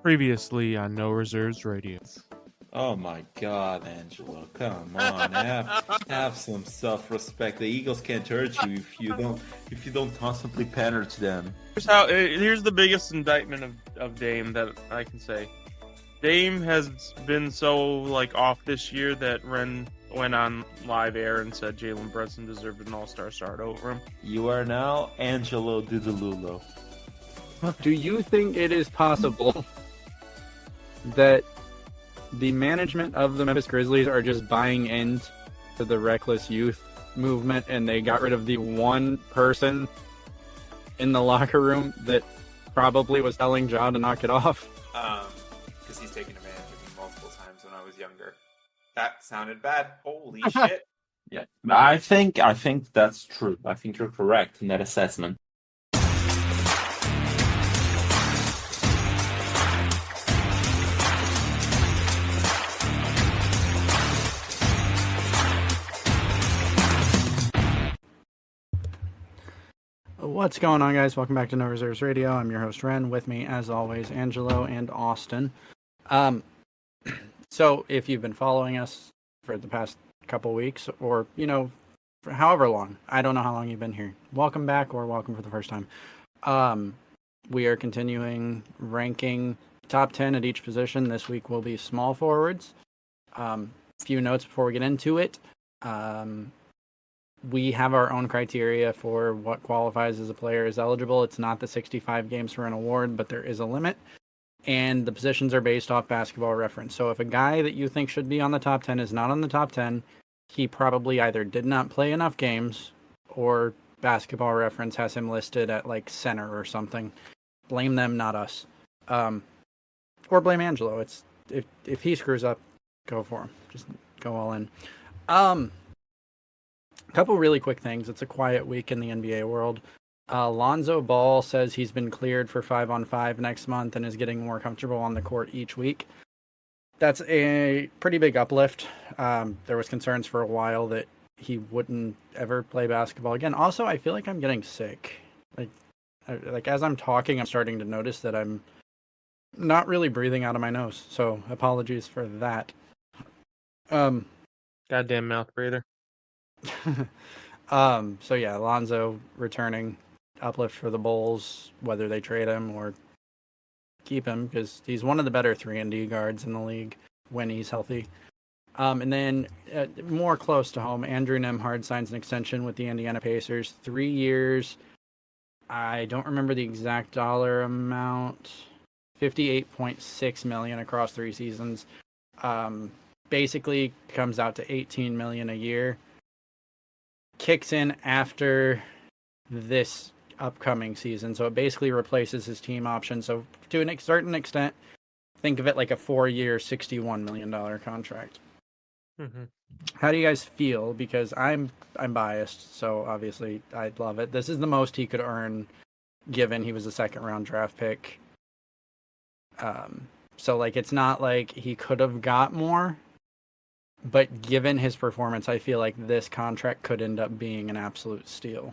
Previously on No Reserves Radio. Oh my God, Angelo! Come on, have some self-respect. The Eagles can't hurt you if you don't constantly pander to them. Here's the biggest indictment of Dame that I can say. Dame has been so off this year that Rehn went on live air and said Jalen Brunson deserved an all-star start over him. You are now Angelo Didululo. Do you think it is possible that the management of the Memphis Grizzlies are just buying into the reckless youth movement and they got rid of the one person in the locker room that probably was telling Ja to knock it off? Because he's taken advantage of me multiple times when I was younger. That sounded bad. Holy shit. Yeah, I think that's true. I think you're correct in that assessment. What's going on, guys? Welcome back to No Reserves Radio. I'm your host, Rehn. With me, as always, Angelo and Austin. So if you've been following us for the past couple weeks, or, for however long, I don't know how long you've been here. Welcome back, or welcome for the first time. We are continuing ranking top 10 at each position. This week will be small forwards. Few notes before we get into it. We have our own criteria for what qualifies as a player is eligible. It's not the 65 games for an award, but there is a limit. And the positions are based off Basketball Reference. So if a guy that you think should be on the top 10 is not on the top 10, he probably either did not play enough games or Basketball Reference has him listed at center or something. Blame them, not us. Or blame Angelo. It's if he screws up, go for him. Just go all in. A couple really quick things. It's a quiet week in the NBA world. Lonzo Ball says he's been cleared for 5-on-5 next month and is getting more comfortable on the court each week. That's a pretty big uplift. There was concerns for a while that he wouldn't ever play basketball again. Also, I feel like I'm getting sick. Like as I'm talking, I'm starting to notice that I'm not really breathing out of my nose. So apologies for that. Goddamn mouth breather. So yeah, Lonzo returning, uplift for the Bulls, whether they trade him or keep him, because he's one of the better 3-and-D guards in the league when he's healthy. And then more close to home, Andrew Nembhard signs an extension with the Indiana Pacers, 3 years. I don't remember the exact dollar amount. $58.6 million across 3 seasons. Basically comes out to $18 million a year. Kicks in after this upcoming season, so it basically replaces his team option. So to a certain extent, think of it like a 4-year, $61 million contract. Mm-hmm. How do you guys feel? Because I'm biased, so obviously I'd love it. This is the most he could earn, given he was a second-round draft pick. So it's not like he could have got more. But given his performance, I feel like this contract could end up being an absolute steal.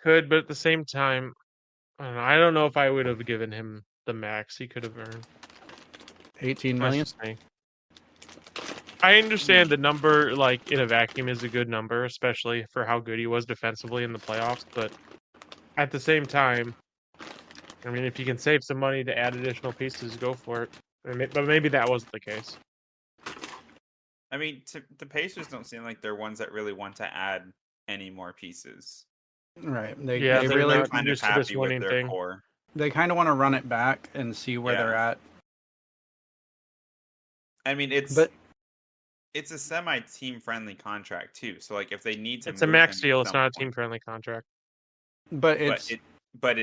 Could, but at the same time, I don't know if I would have given him the max he could have earned. 18 million? I understand the number, in a vacuum, is a good number, especially for how good he was defensively in the playoffs. But at the same time, I mean, if you can save some money to add additional pieces, go for it. But maybe that wasn't the case. I mean, the Pacers don't seem like they're ones that really want to add any more pieces. Right. They they're really kind of happy with their core. They kind of want to run it back and see where they're at. I mean, it's a semi-team friendly contract too. So if they need to, it's a max deal. It's not a team friendly contract. But it is. But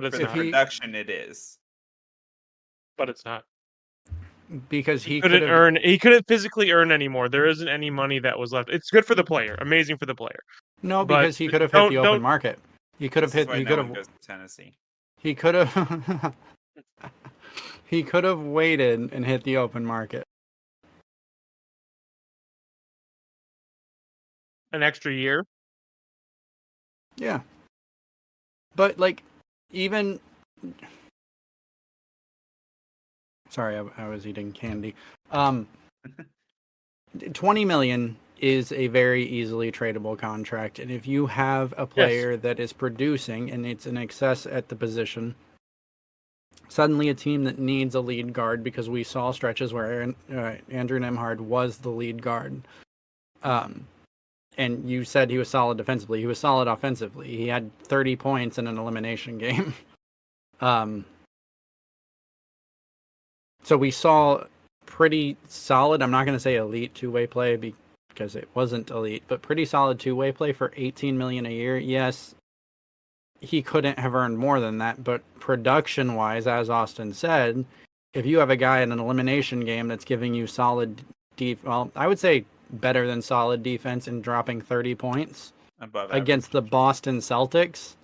it's for not. the production, it is. But it's not. Because he couldn't physically earn any more. There isn't any money that was left. It's good for the player. Amazing for the player. No, because he could have hit the open market. He could have hit. He could have. Goes to Tennessee. He could have. He could have waited and hit the open market. An extra year. Yeah. But even Sorry, I was eating candy. 20 million is a very easily tradable contract, and if you have a player that is producing and it's in excess at the position, suddenly a team that needs a lead guard, because we saw stretches where Andrew Nemhard was the lead guard. And you said he was solid defensively. He was solid offensively. He had 30 points in an elimination game. So we saw pretty solid, I'm not going to say elite two-way play because it wasn't elite, but pretty solid two-way play for 18 million a year. Yes, he couldn't have earned more than that, but production-wise, as Austin said, if you have a guy in an elimination game that's giving you solid I would say better than solid defense and dropping 30 points Above against average. the Boston Celtics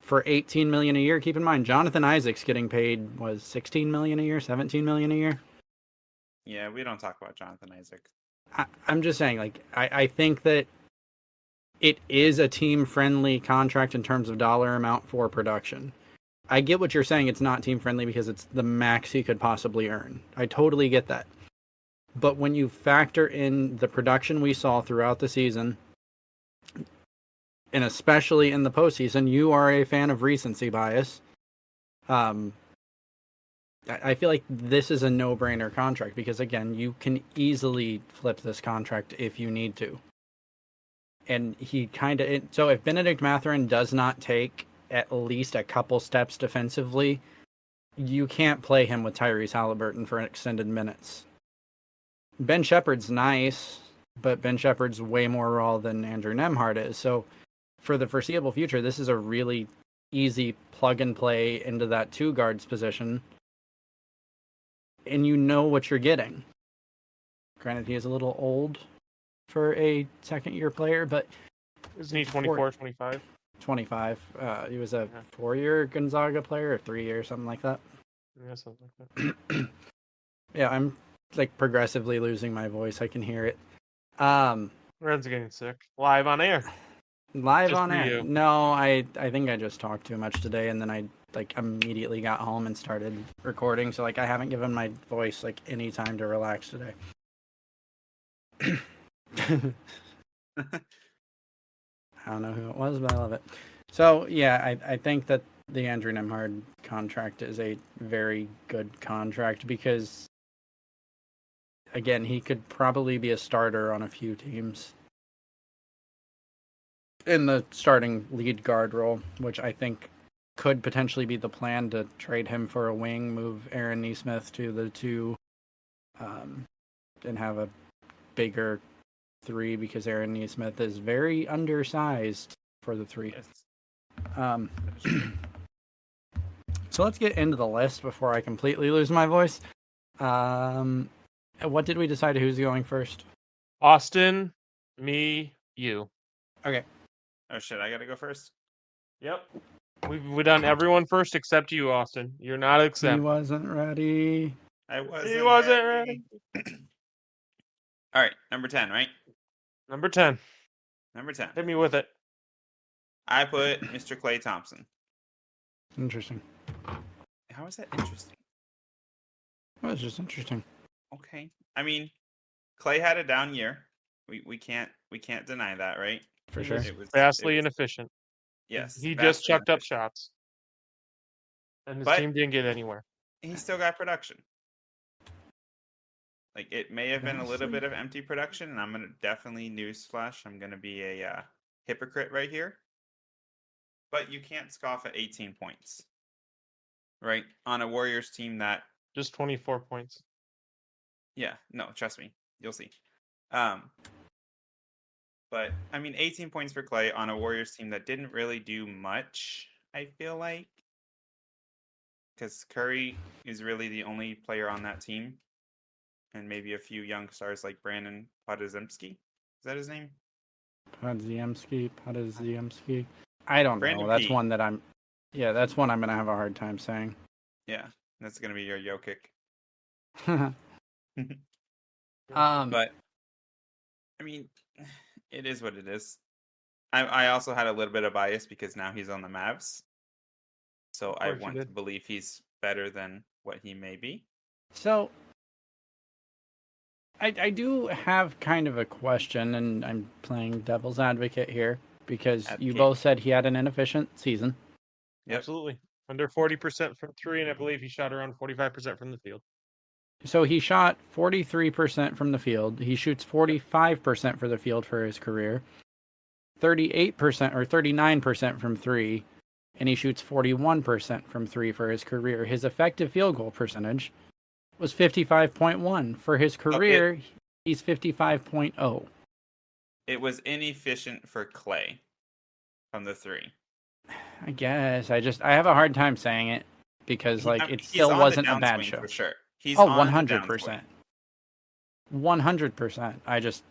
for 18 million a year. Keep in mind, Jonathan Isaac's getting paid was 16 million a year, 17 million a year. Yeah, we don't talk about Jonathan Isaac. I'm just saying, like, I think that it is a team-friendly contract in terms of dollar amount for production. I get what you're saying. It's not team-friendly because it's the max he could possibly earn. I totally get that. But when you factor in the production we saw throughout the season, and especially in the postseason, you are a fan of recency bias. I feel like this is a no-brainer contract because, again, you can easily flip this contract if you need to. And he kind of... So if Benedict Mathurin does not take at least a couple steps defensively, you can't play him with Tyrese Halliburton for extended minutes. Ben Shepherd's nice, but Ben Shepherd's way more raw than Andrew Nemhard is. So for the foreseeable future, this is a really easy plug-and-play into that two guards position. And you know what you're getting. Granted, he is a little old for a second-year player, but... Isn't he 24, 25? 25. He was a 4-year Gonzaga player, or 3-year, something like that. Yeah, something like that. Yeah, I'm like progressively losing my voice. I can hear it. Red's getting sick. Live on air. Live Just on for air. you. No, I think I just talked too much today, and then I like immediately got home and started recording. So like I haven't given my voice like any time to relax today. I don't know who it was, but I love it. So yeah, I think that the Andrew Nemhard contract is a very good contract because, again, he could probably be a starter on a few teams in the starting lead guard role, which I think could potentially be the plan, to trade him for a wing, move Aaron Nesmith to the 2, and have a bigger 3 because Aaron Nesmith is very undersized for the 3. Yes. So let's get into the list before I completely lose my voice. What did we decide who's going first? Austin, me, you. Okay. Oh shit, I gotta go first? Yep. We've done everyone first except you, Austin. You're not He exempt. wasn't ready. I wasn't He wasn't ready. Alright, number 10, right? Number 10. Number 10. Hit me with it. I put Mr. Klay Thompson. Interesting. How is that interesting? That was just interesting. Okay. I mean, Klay had a down year. We can't deny that, right? For He sure. was vastly inefficient. Yes. He just vastly chucked up inefficient. shots. And his But- team didn't get anywhere. He still got production. Like, it may have been a little Vastly. bit of empty production, and I'm gonna definitely newsflash. I'm gonna be a hypocrite right here. But you can't scoff at 18 points, right? On a Warriors team that, Just 24 points. yeah, no, trust me, you'll see. But I mean, 18 points for Klay on a Warriors team that didn't really do much. I feel like, because Curry is really the only player on that team, and maybe a few young stars like Brandon Podazemski. Is that his name? Podziemski. I don't Brandon know. That's P. one that I'm. Yeah, that's one I'm gonna have a hard time saying. Yeah, that's gonna be your Jokic. But But I mean, it is what it is. I also had a little bit of bias because now he's on the Mavs. So Of I course you want to did. believe he's better than what he may be. So I do have kind of a question, and I'm playing devil's advocate here because you Advocate. both said he had an inefficient season. Yep. Absolutely. Under 40% from three, and I believe he shot around 45% from the field. So he shot 43% from the field. He shoots 45% for the field for his career, 38% or 39% from three, and he shoots 41% from three for his career. His effective field goal percentage was 55.1. For his career, he's 55.0. It was inefficient for Clay from the three. I guess I have a hard time saying it because like it He's still on wasn't the a bad downswing show. for sure. He's Oh, on the 100%. 100%. I just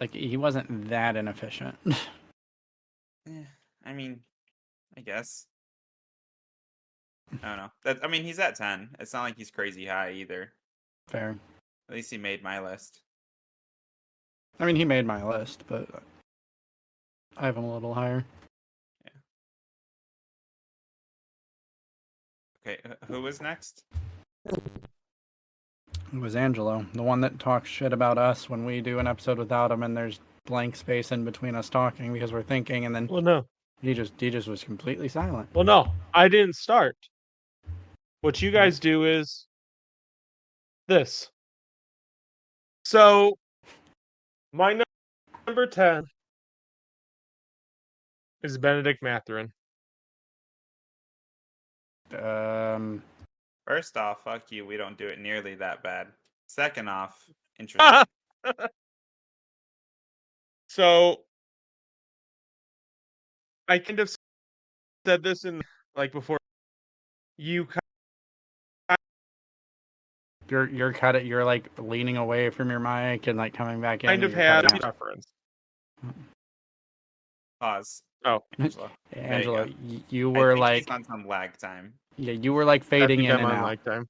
like he wasn't that inefficient. downswing. I mean, I guess. I don't know. I mean, he's at 10. It's not like he's crazy high either. Fair. At least he made my list. I mean, he made my list, but I have him a little higher. Okay, who was next? It was Angelo, the one that talks shit about us when we do an episode without him, and there's blank space in between us talking because we're thinking, and then Well, no. he just was completely silent. Well, no. I didn't start. What you guys do is this. So, my number 10 is Benedict Mathurin. First off, fuck you. We don't do it nearly that bad. Second off, interesting. So, I kind of said this in like before. You You're like leaning away from your mic and like coming back in. kind and of you're had cutting a out. preference. Pause. Oh, Angelo. Angelo, There you you go. were I think like he's on some lag time. yeah, you were like I fading think in I'm and on out. mic time.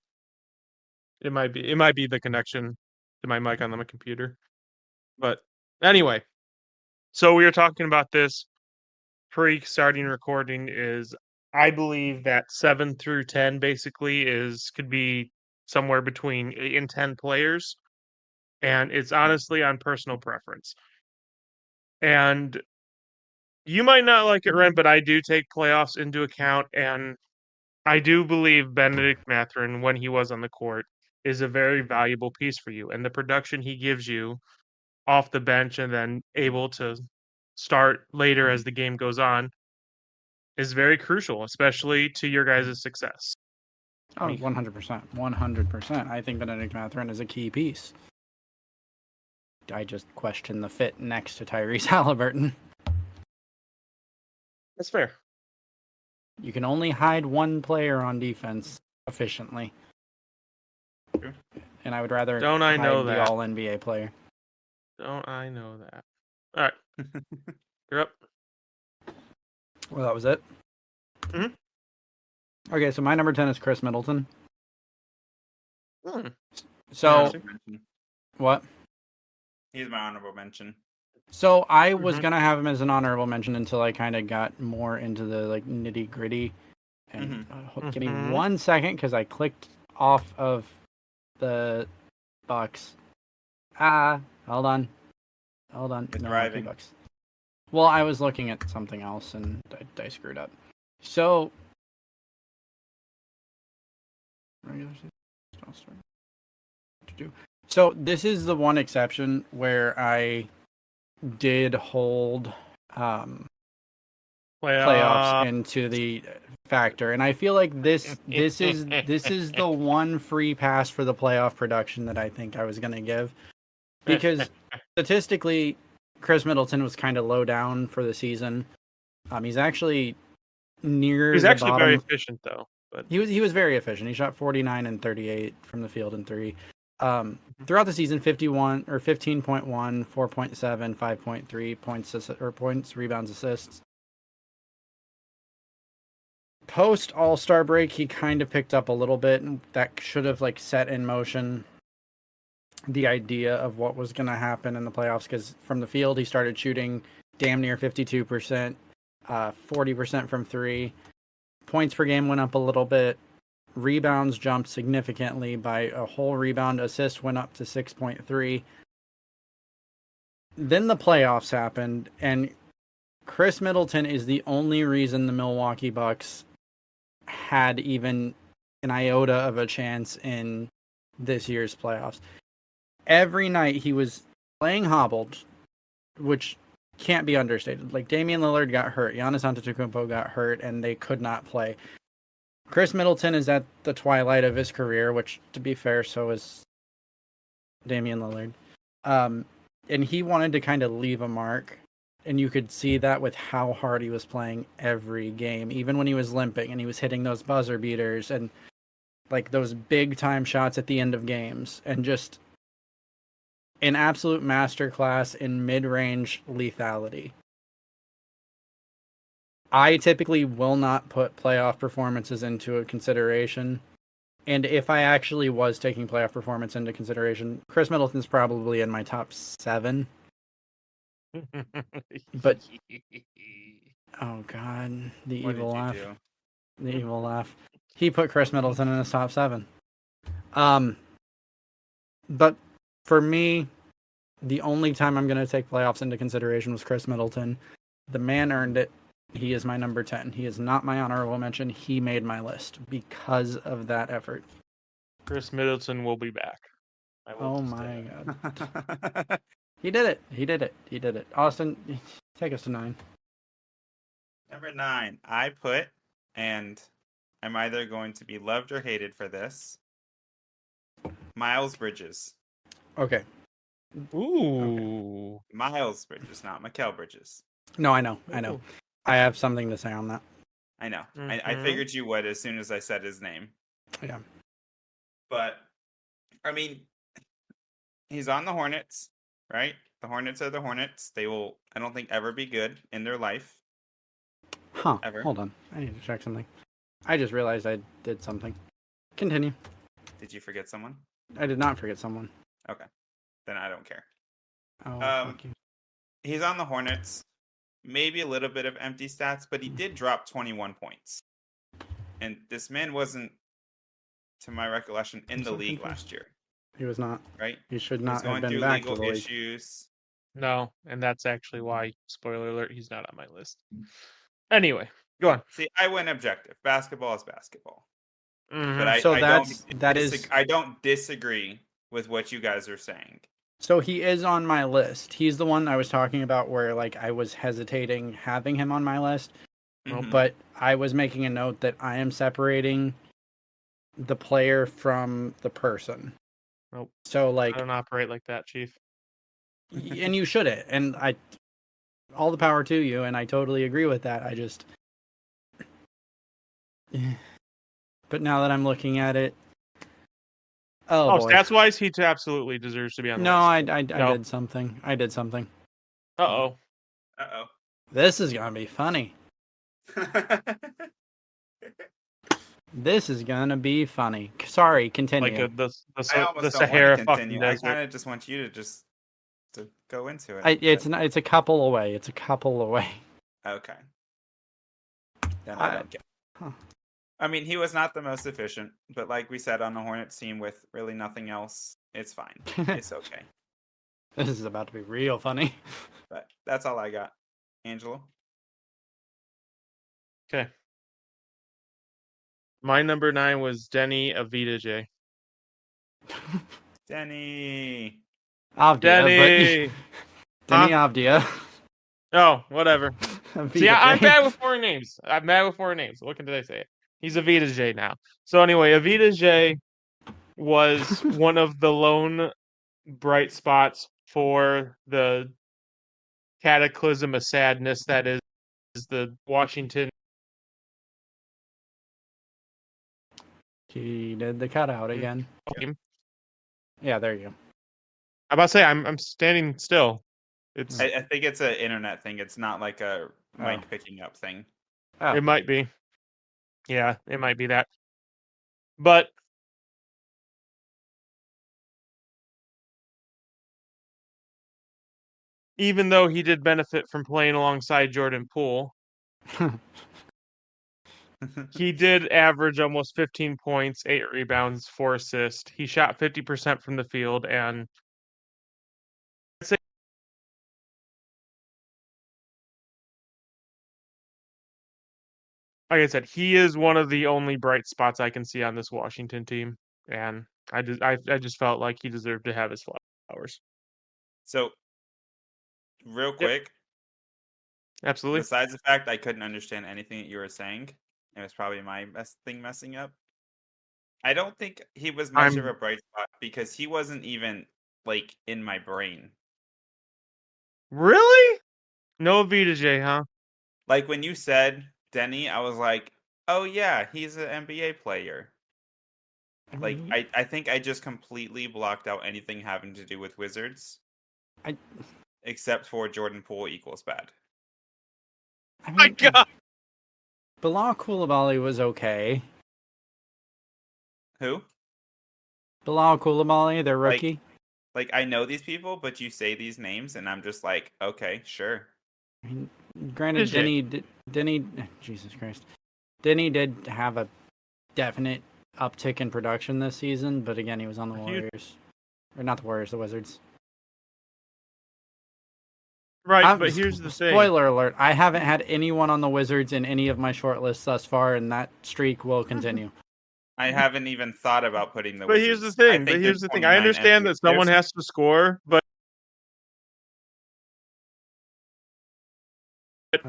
It might be the connection to my mic on the computer. But anyway, so we were talking about this pre-starting recording. Is I believe that 7 through 10 basically could be somewhere between 8 and 10 players, and it's honestly on personal preference. And you might not like it, Ren, but I do take playoffs into account, and I do believe Benedict Mathurin, when he was on the court, is a very valuable piece for you. And the production he gives you off the bench and then able to start later as the game goes on is very crucial, especially to your guys' success. Oh, 100%. 100%. I think Benedict Mathurin is a key piece. I just question the fit next to Tyrese Halliburton. That's fair. You can only hide one player on defense efficiently. True. And I would rather Don't I hide know the that? all NBA player. Don't I know that? All right. You're up. Well, that was it. Mhm. Okay, so my number 10 is Chris Middleton. Hmm. So, Interesting. what? He's my honorable mention. So I was Mhm. gonna have him as an honorable mention until I kind of got more into the like nitty gritty. And give me Mhm. 1 second because I clicked off of the Bucks. Hold on. You're No, driving. Bucks. Well, I was looking at something else and I screwed up. So. So this is the one exception where I did hold playoffs into the factor, and I feel like this is the one free pass for the playoff production that I think I was going to give, because statistically Chris Middleton was kind of low down for the season. He's actually near He's the actually bottom. very efficient though. But He was very efficient. He shot 49 and 38 from the field and three. Throughout the season, 51 or 15.1, 4.7, 5.3 points, rebounds, assists. Post All-Star break, he kind of picked up a little bit, and that should have like set in motion the idea of what was going to happen in the playoffs, because from the field he started shooting damn near 52%, 40% from three, points per game went up a little bit. Rebounds jumped significantly by a whole rebound. Assist went up to 6.3. Then the playoffs happened, and Chris Middleton is the only reason the Milwaukee Bucks had even an iota of a chance in this year's playoffs. Every night he was playing hobbled, which can't be understated. Like, Damian Lillard got hurt, Giannis Antetokounmpo got hurt, and they could not play. Chris Middleton is at the twilight of his career, which, to be fair, so is Damian Lillard. And he wanted to kind of leave a mark, and you could see that with how hard he was playing every game, even when he was limping and he was hitting those buzzer beaters and like those big time shots at the end of games, and just an absolute masterclass in mid-range lethality. I typically will not put playoff performances into a consideration. And if I actually was taking playoff performance into consideration, Chris Middleton's probably in my top 7. But oh god, the What evil did you laugh. do? The evil laugh. He put Chris Middleton in his top 7. But for me, the only time I'm going to take playoffs into consideration was Chris Middleton. The man earned it. He is my number 10. He is not my honorable mention. He made my list because of that effort. Chris Middleton will be back. I will Oh just my say that. god. He did it. He did it. He did it. Austin, take us to 9. Number 9, I put, and I'm either going to be loved or hated for this, Miles Bridges. Okay. Ooh. Miles Bridges, not Mikal Bridges. No, I know. I know. Ooh. I have something to say on that. I know. I Mhm. figured you would as soon as I said his name. Yeah. But, I mean, he's on the Hornets, right? The Hornets are the Hornets. They will, I don't think, ever be good in their life. Huh. Ever. Hold on. I need to check something. I just realized I did something. Continue. Did you forget someone? I did not forget someone. Okay. Then I don't care. Oh, fuck you. He's on the Hornets. Maybe a little bit of empty stats, but he did drop 21 points. And this man wasn't, to my recollection, in I'm the so league confused. last year, He was not. right? He should He not was have going been through back to legal the league. issues. No, and that's actually why, spoiler alert, he's not on my list. Anyway, go on. See, I went objective. Basketball is basketball. Mhm. But So I don't disagree with what you guys are saying. So he is on my list. He's the one I was talking about where like I was hesitating having him on my list, Mhm. but I was making a note that I am separating the player from the person. Nope. So I like, don't operate like that, Chief. and you shouldn't. And all the power to you, and I totally agree with that. I just, but now that I'm looking at it, oh boy. Stats wise, he absolutely deserves to be on the No, list. I No. did something. I did something. Uh-oh. Uh-oh. This is gonna be funny. This is gonna be funny. Sorry, continue. Like the I almost the don't Sahara want to fucking continue. I desert. kind of just want you to go into it. It's a couple away. It's a couple away. Okay. Then I don't get it. Huh. I mean, he was not the most efficient, but like we said, on the Hornets team with really nothing else, it's fine. It's okay. This is about to be real funny. But that's all I got. Angelo? Okay. My number 9 was Denny Avdija. Denny. Avdia, Denny! but Denny Avdia. Oh, whatever. Avdia See, I'm J. bad with foreign names. I'm bad with foreign names. What can I say? He's Avdija now. So anyway, Avdija was one of the lone bright spots for the cataclysm of sadness that is the Washington. He did the cutout again. team. Yeah, there you go. I'm about to say I'm standing still. It's I think it's an internet thing. It's not like a mic Oh. picking up thing. Oh. It might be. Yeah, it might be that. But even though he did benefit from playing alongside Jordan Poole, He did average almost 15 points, 8 rebounds, 4 assists. He shot 50% from the field, and I'd say, like I said, he is one of the only bright spots I can see on this Washington team, and I just felt like he deserved to have his flowers. So, real Yep. quick, Absolutely. besides the fact I couldn't understand anything that you were saying, it was probably my best thing messing up. I don't think he was much of I'm a bright spot because he wasn't even like in my brain. really no VJ, huh? Like when you said Denny, I was like, oh yeah, he's an NBA player. Like I think I just completely blocked out anything having to do with Wizards, I except for Jordan Poole equals bad. I My mean, God, Bilal Coulibaly was okay. Who? Bilal Coulibaly, their Like rookie. like I know these people, but you say these names, and I'm just like, okay, sure. I mean, granted, VJ. Denny, Jesus Christ, Denny did have a definite uptick in production this season, but again, he was on the Warriors, or not the Warriors, the Wizards. Right, but here's the thing. Spoiler alert: I haven't had anyone on the Wizards in any of my shortlists thus far, and that streak will continue. I haven't even thought about putting the But here's the Wizards. I thing. But think here's there's the thing. I 29 understand NBA that someone players. has to score, but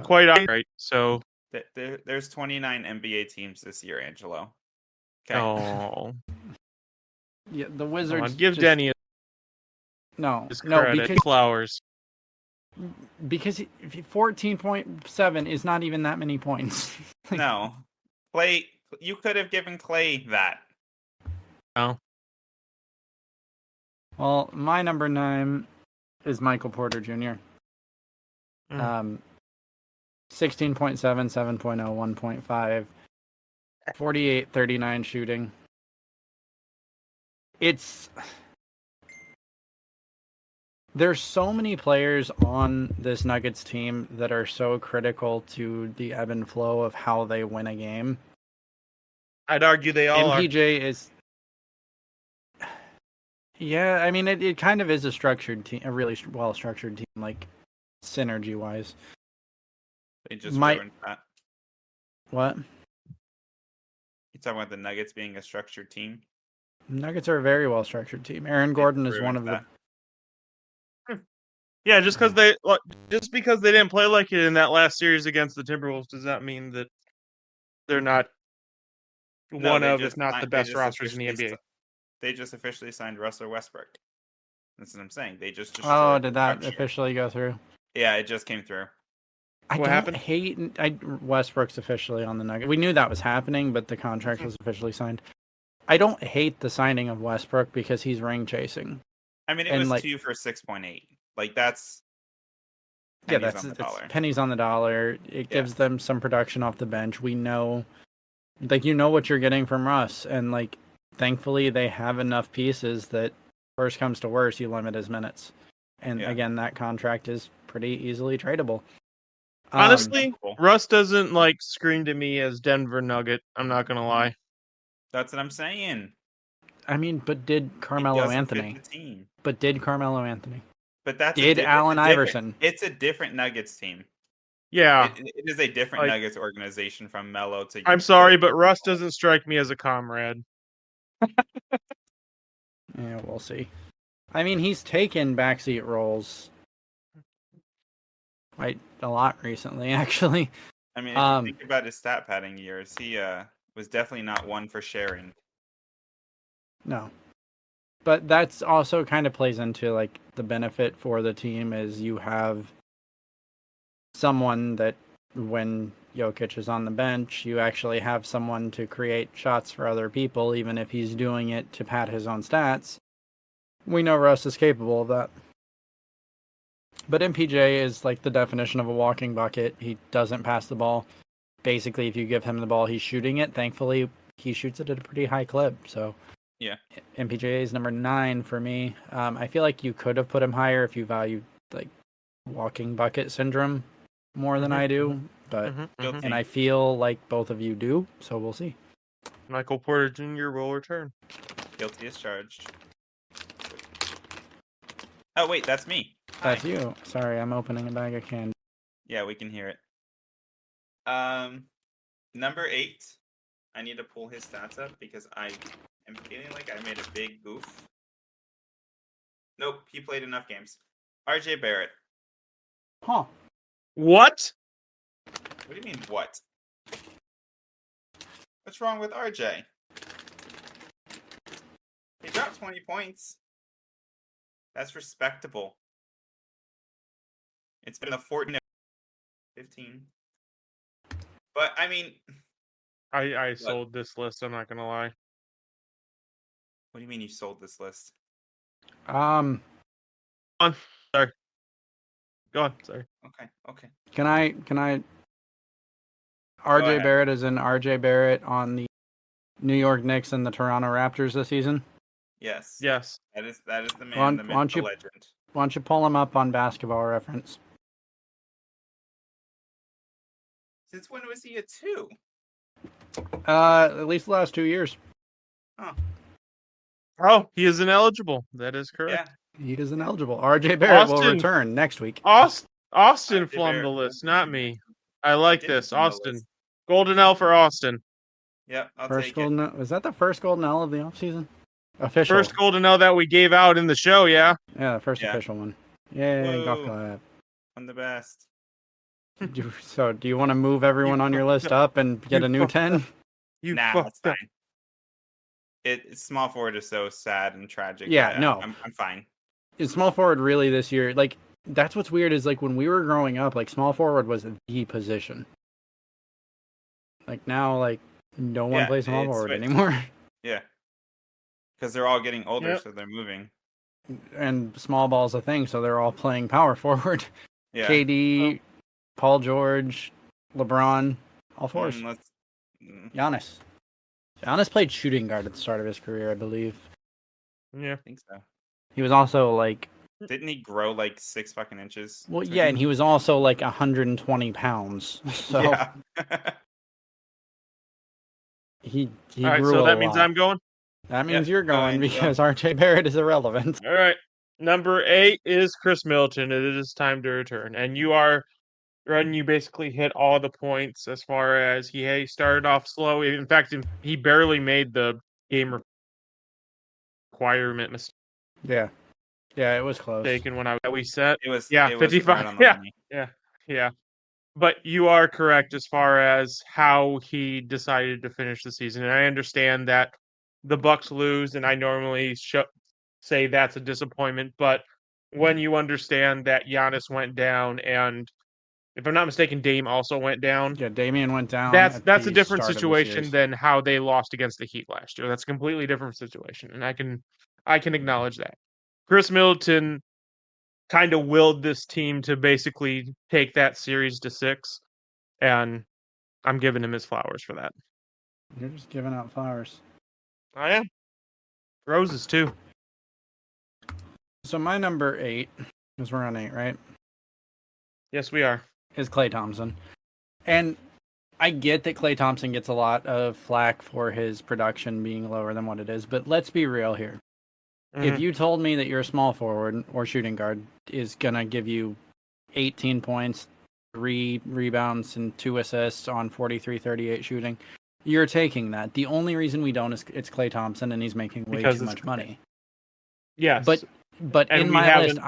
quite right. So, There's 29 NBA teams this year, Angelo. Okay. oh, Yeah, the come Wizards on, give just Denny no, his no, credit. Flowers. because 14.7 is not even that many points. No. Clay, you could have given Clay that. Oh, Well, my number 9 is Michael Porter Jr. Mm. 16.7, 7.0, 1.5, 48, 39 shooting. There's so many players on this Nuggets team that are so critical to the ebb and flow of how they win a game. I'd argue they all are. MPJ is. Yeah, I mean, it kind of is a structured team, a really well structured team, like synergy wise. They just My- ruined that. What? You talking about the Nuggets being a structured team? Nuggets are a very well structured team. Aaron They Gordon is one ruined of that. Yeah, just because they didn't play like it in that last series against the Timberwolves does not mean that they're not No, one they of, if just not the signed, they best just rosters in the officially NBA. they just officially signed Russell Westbrook. That's what I'm saying. They just the. Oh, destroyed did the that structure. officially go through? Yeah, it just came through. I What don't happened? hate Westbrook's officially on the Nuggets. We knew that was happening, but the contract was officially signed. I don't hate the signing of Westbrook because he's ring chasing. I mean, it And, was like- 2 for 6.8. Like that's Yeah, pennies that's on the it's dollar. pennies on the dollar. It Yeah. gives them some production off the bench. We know, like, you know what you're getting from Russ, and like, thankfully they have enough pieces that worst comes to worst, you limit his minutes. And Yeah. again, that contract is pretty easily tradable. Honestly, Cool. Russ doesn't scream to me as Denver Nugget. I'm not gonna lie. That's what I'm saying. I mean, but did He Carmelo doesn't fit Anthony? the team. But did Carmelo Anthony? But that's Did Allen Iverson? It's a different Nuggets team. Yeah, It is a different Like- Nuggets organization from Melo to. I'm sorry, but Russ doesn't strike me as a comrade. Yeah, we'll see. I mean, he's taken backseat roles quite a lot recently, actually. I mean, if you think about his stat padding years, he was definitely not one for sharing. No. But that's also kind of plays into like the benefit for the team is you have someone that when Jokic is on the bench, you actually have someone to create shots for other people, even if he's doing it to pad his own stats. We know Russ is capable of that. But MPJ is like the definition of a walking bucket. He doesn't pass the ball. Basically, if you give him the ball, he's shooting it. Thankfully, he shoots it at a pretty high clip. So, Yeah. MPJ is number 9 for me. I feel like you could have put him higher if you valued like walking bucket syndrome. more than Mhm, I do, but Guilty. and I feel like both of you do, so we'll see. Michael Porter Jr. will return. Guilty as charged. Oh wait, that's me. Hi. That's you. Sorry, I'm opening a bag of candy. Yeah, we can hear it. Number 8. I need to pull his stats up because I am feeling like I made a big goof. Nope, he played enough games. RJ Barrett. Huh. What? What do you mean, what? What's wrong with RJ? He dropped 20 points. That's respectable. It's been a 14, 15. But, I mean, I sold this list, I'm not gonna lie. what do you mean you sold this list? Um, On. Sorry. Go on, sorry. Okay. can I Go RJ ahead. Barrett is in RJ Barrett on the New York Knicks and the Toronto Raptors this season? Yes. Yes. That is the man, Why the don't myth, the you- legend. Why don't you pull him up on Basketball Reference? Since when was he a 2? At least the last 2 years. Oh, he is ineligible. That is correct. He is ineligible. RJ Barrett will Austin. return next week. Austin RJ flummed the Barrett list, will not return me. next week. I like didn't this. flum the Austin. list. Golden L for Austin. Yep, I'll First take it. golden. Was that the first golden L of the offseason? Official. First Golden L that we gave out in the show, yeah. Yeah, the first Yeah. official one. Yeah, golf Whoa. clap. I'm the best. So, do you want to move everyone on your list up and get You a new fucked 10? You Nah, fucked that's up. fine. It's small forward is so sad and tragic. Yeah, that no. I'm fine. Is small forward really this year? Like, that's what's weird is like when we were growing up, like small forward was the position. Like now, like no one Yeah, plays small it's forward switched. anymore. Yeah, because they're all getting older, Yep. so they're moving. And small ball's a thing, so they're all playing power forward. Yeah. KD, Paul George, LeBron, all fours. Let's. Giannis. Giannis played shooting guard at the start of his career, I believe. Yeah. I think so. He was also like, Didn't he grow like 6 fucking inches? well, yeah, and he was also like 120 pounds. So Yeah. he All right, grew so a that means lot. I'm going. That means Yep, you're go going ahead, because RJ Barrett is irrelevant. All right. Number 8 is Chris Middleton. It is time to return. And you basically hit all the points as far as he started off slow. In fact, he barely made the game requirement mistake Yeah. Yeah, it was close. when we set. It was. Yeah, It was 55. right on the Yeah. money. Yeah. But you are correct as far as how he decided to finish the season. And I understand that the Bucks lose, and I normally say that's a disappointment. But when you understand that Giannis went down, and if I'm not mistaken, Dame also went down, Yeah, Damian went down. that's at a the different start of the situation series. than how they lost against the Heat last year. That's a completely different situation, and I can acknowledge that. Chris Middleton kind of willed this team to basically take that series to 6, and I'm giving him his flowers for that. You're just giving out flowers. I am. Roses too. So my number 8, because we're on 8, right, Yes, we are. is Klay Thompson. And I get that Klay Thompson gets a lot of flack for his production being lower than what it is, but let's be real here. If Mhm. you told me that your small forward or shooting guard is going to give you 18 points, 3 rebounds, and 2 assists on 43-38 shooting, you're taking that. The only reason we don't is it's Klay Thompson and he's making way Because too it's much money. Yes. But And in we my list, haven't-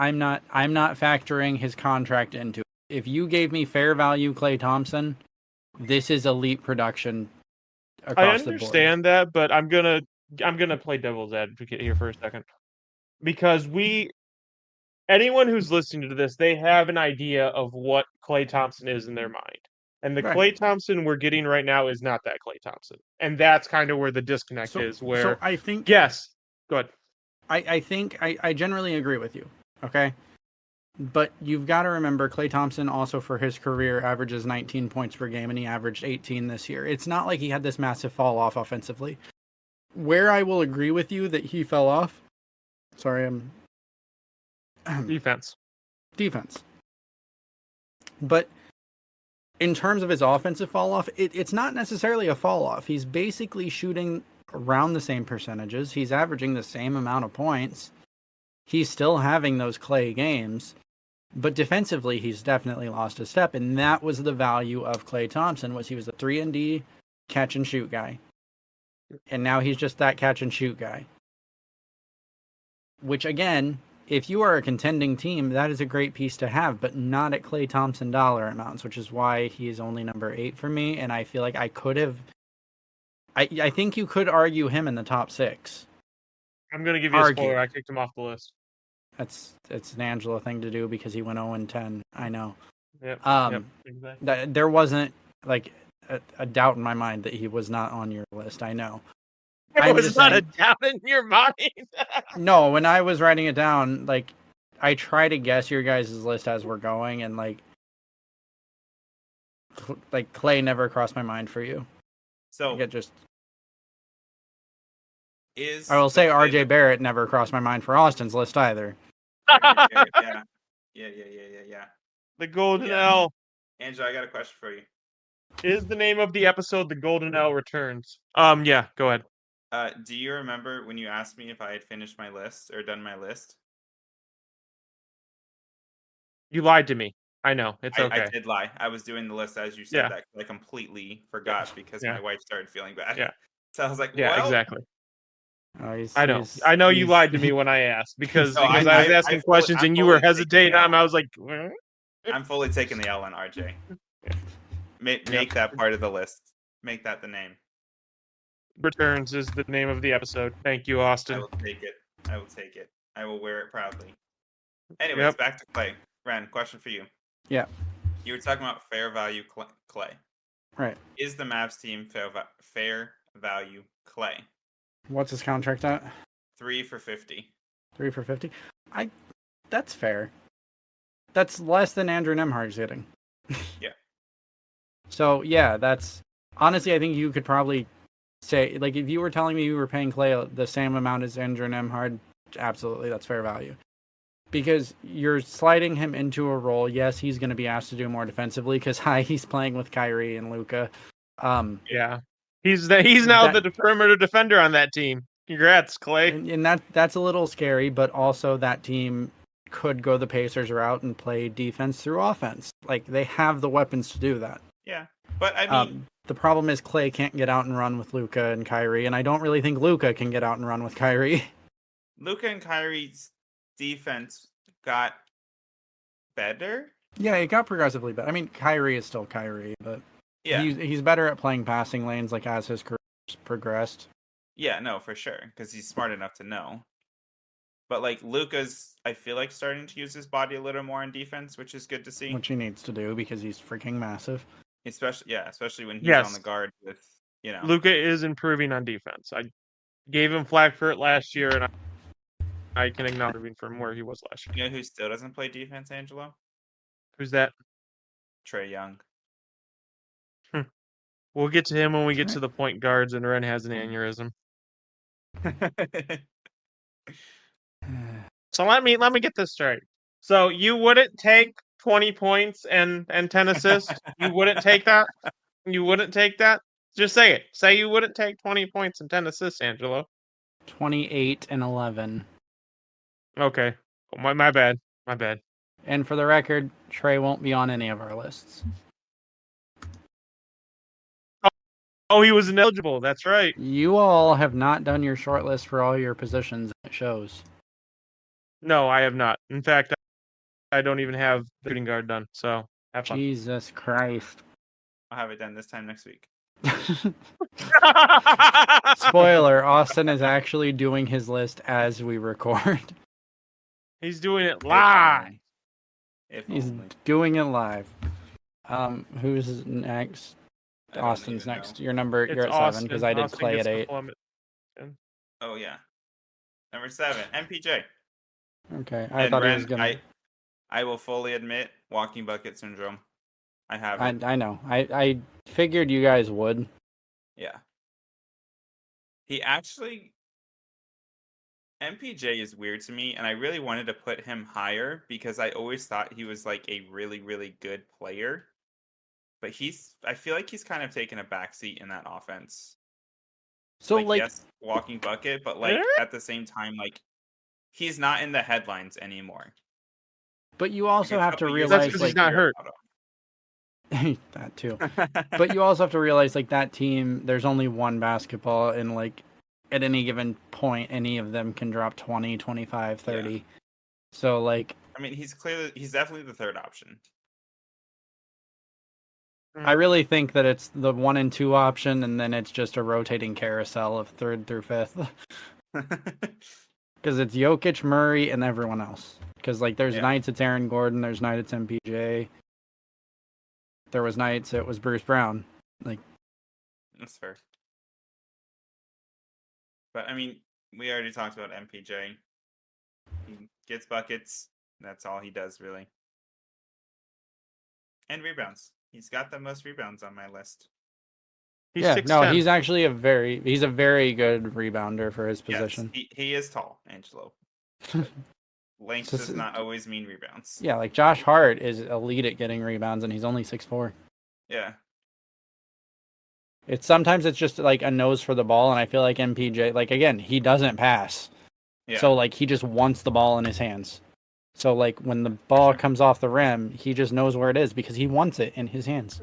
I'm not factoring his contract into it. If you gave me fair value Klay Thompson, this is elite production I across the board. understand that, but I'm gonna play devil's advocate here for a second. Because anyone who's listening to this, they have an idea of what Klay Thompson is in their mind. And the Right. Klay Thompson we're getting right now is not that Klay Thompson. And that's kind of where the disconnect is, where So I think yes. Go ahead. I think I generally agree with you. Okay. But you've got to remember Klay Thompson also for his career averages 19 points per game and he averaged 18 this year. It's not like he had this massive fall off offensively. Where I will agree with you that he fell off. Sorry, I'm Defense. defense. But in terms of his offensive fall off, it's not necessarily a fall off. He's basically shooting around the same percentages. He's averaging the same amount of points. He's still having those Clay games, but defensively, he's definitely lost a step. And that was the value of Klay Thompson, was he was a 3-and-D catch and shoot guy, and now he's just that catch and shoot guy. Which again, if you are a contending team, that is a great piece to have, but not at Klay Thompson dollar amounts, which is why he's only number 8 for me. And I feel like I could have. I think you could argue him in the top 6. I'm gonna give you a spoiler. I kicked him off the list. It's an Angelo thing to do because he went 0-10. I know. Yep. Exactly. There wasn't like a doubt in my mind that he was not on your list. I know. It was not a doubt in your mind. No, when I was writing it down, like I try to guess your guys' list as we're going, and like Clay never crossed my mind for you. So like, it just. I will say R.J. Barrett never crossed my mind for Austin's list either. Yeah. The Golden L. Angelo, I got a question for you. Is the name of the episode The Golden L Returns? Yeah, go ahead. Do you remember when you asked me if I had finished my list or done my list? You lied to me. I know. It's okay. I did lie. I was doing the list as you said that. I completely forgot because my wife started feeling bad. Yeah. So I was like, yeah, well, exactly. I know. I know you lied to me when I asked because So I was asking questions and you were hesitating. I was like, I'm fully taking the L on RJ. Make that part of the list. Make that the name. Returns is the name of the episode. Thank you, Austin. I will take it. I will wear it proudly. Anyways, back to Clay. Rehn, question for you. Yeah. You were talking about fair value Clay. Right. Is the Mavs team fair value Clay? What's his contract at? 3 for 50. 3 for 50? That's fair. That's less than Andrew Nembhard's getting. Yeah. So, yeah, that's... Honestly, I think you could probably say... Like, if you were telling me you were paying Clay the same amount as Andrew Nembhard, absolutely, that's fair value. Because you're sliding him into a role. Yes, he's going to be asked to do more defensively because, he's playing with Kyrie and Luka. Yeah. He's now the perimeter defender on that team. Congrats, Clay. And that's a little scary, but also that team could go the Pacers route and play defense through offense. Like, they have the weapons to do that. Yeah, but I mean... the problem is Clay can't get out and run with Luka and Kyrie, and I don't really think Luka can get out and run with Kyrie. Luka and Kyrie's defense got better? Yeah, it got progressively better. I mean, Kyrie is still Kyrie, but yeah, he's better at playing passing lanes like as his career progressed. Yeah, no, for sure, because he's smart enough to know. But like Luka's, I feel like starting to use his body a little more on defense, which is good to see. Which he needs to do because he's freaking massive. Especially when he's on the guard with, Luka is improving on defense. I gave him flack for it last year, and I can acknowledge him from where he was last year. You know who still doesn't play defense, Angelo? Who's that? Trae Young. We'll get to him when we get to the point guards and Rehn has an aneurysm. So let me get this straight. So you wouldn't take 20 points and 10 assists? You wouldn't take that? You wouldn't take that? Just say it. Say you wouldn't take 20 points and 10 assists, Angelo. 28 and 11. Okay. My bad. My bad. And for the record, Trae won't be on any of our lists. Oh, he was ineligible. That's right. You all have not done your short list for all your positions. It shows. No, I have not. In fact, I don't even have the shooting guard done. So have fun. Jesus Christ. I'll have it done this time next week. Spoiler, Austin is actually doing his list as we record. He's doing it live. He's doing it live. Who's next? Austin's next. You're at 7 because I did Clay at 8. Oh yeah, number 7, MPJ. Okay, I thought he was gonna. I will fully admit walking bucket syndrome. I have it. I know. I figured you guys would. Yeah. He actually... MPJ is weird to me, and I really wanted to put him higher because I always thought he was like a really, really good player. but I feel like he's kind of taken a backseat in that offense. So Yes, walking bucket, but at the same time, he's not in the headlines anymore. but you also have to That's realize because he's not hurt. that too. But you also have to realize that team, there's only one basketball, and at any given point, any of them can drop 20, 25, 30. Yeah. So I mean, he's definitely the third option. I really think that it's the 1 and 2 option, and then it's just a rotating carousel of 3rd through 5th. Because it's Jokic, Murray, and everyone else. Because there's nights it's Aaron Gordon, there's nights it's MPJ. There was nights it was Bruce Brown. That's fair. But I mean, we already talked about MPJ. He gets buckets. That's all he does, really. And rebounds. He's got the most rebounds on my list. He's 6'10". He's actually a very good rebounder for his position. Yes, he is tall, Angelo. Length does not always mean rebounds. Yeah, Josh Hart is elite at getting rebounds, and he's only 6'4". Yeah. Sometimes it's just a nose for the ball, and I feel like MPJ, again, he doesn't pass. Yeah. So he just wants the ball in his hands. So when the ball comes off the rim, he just knows where it is because he wants it in his hands.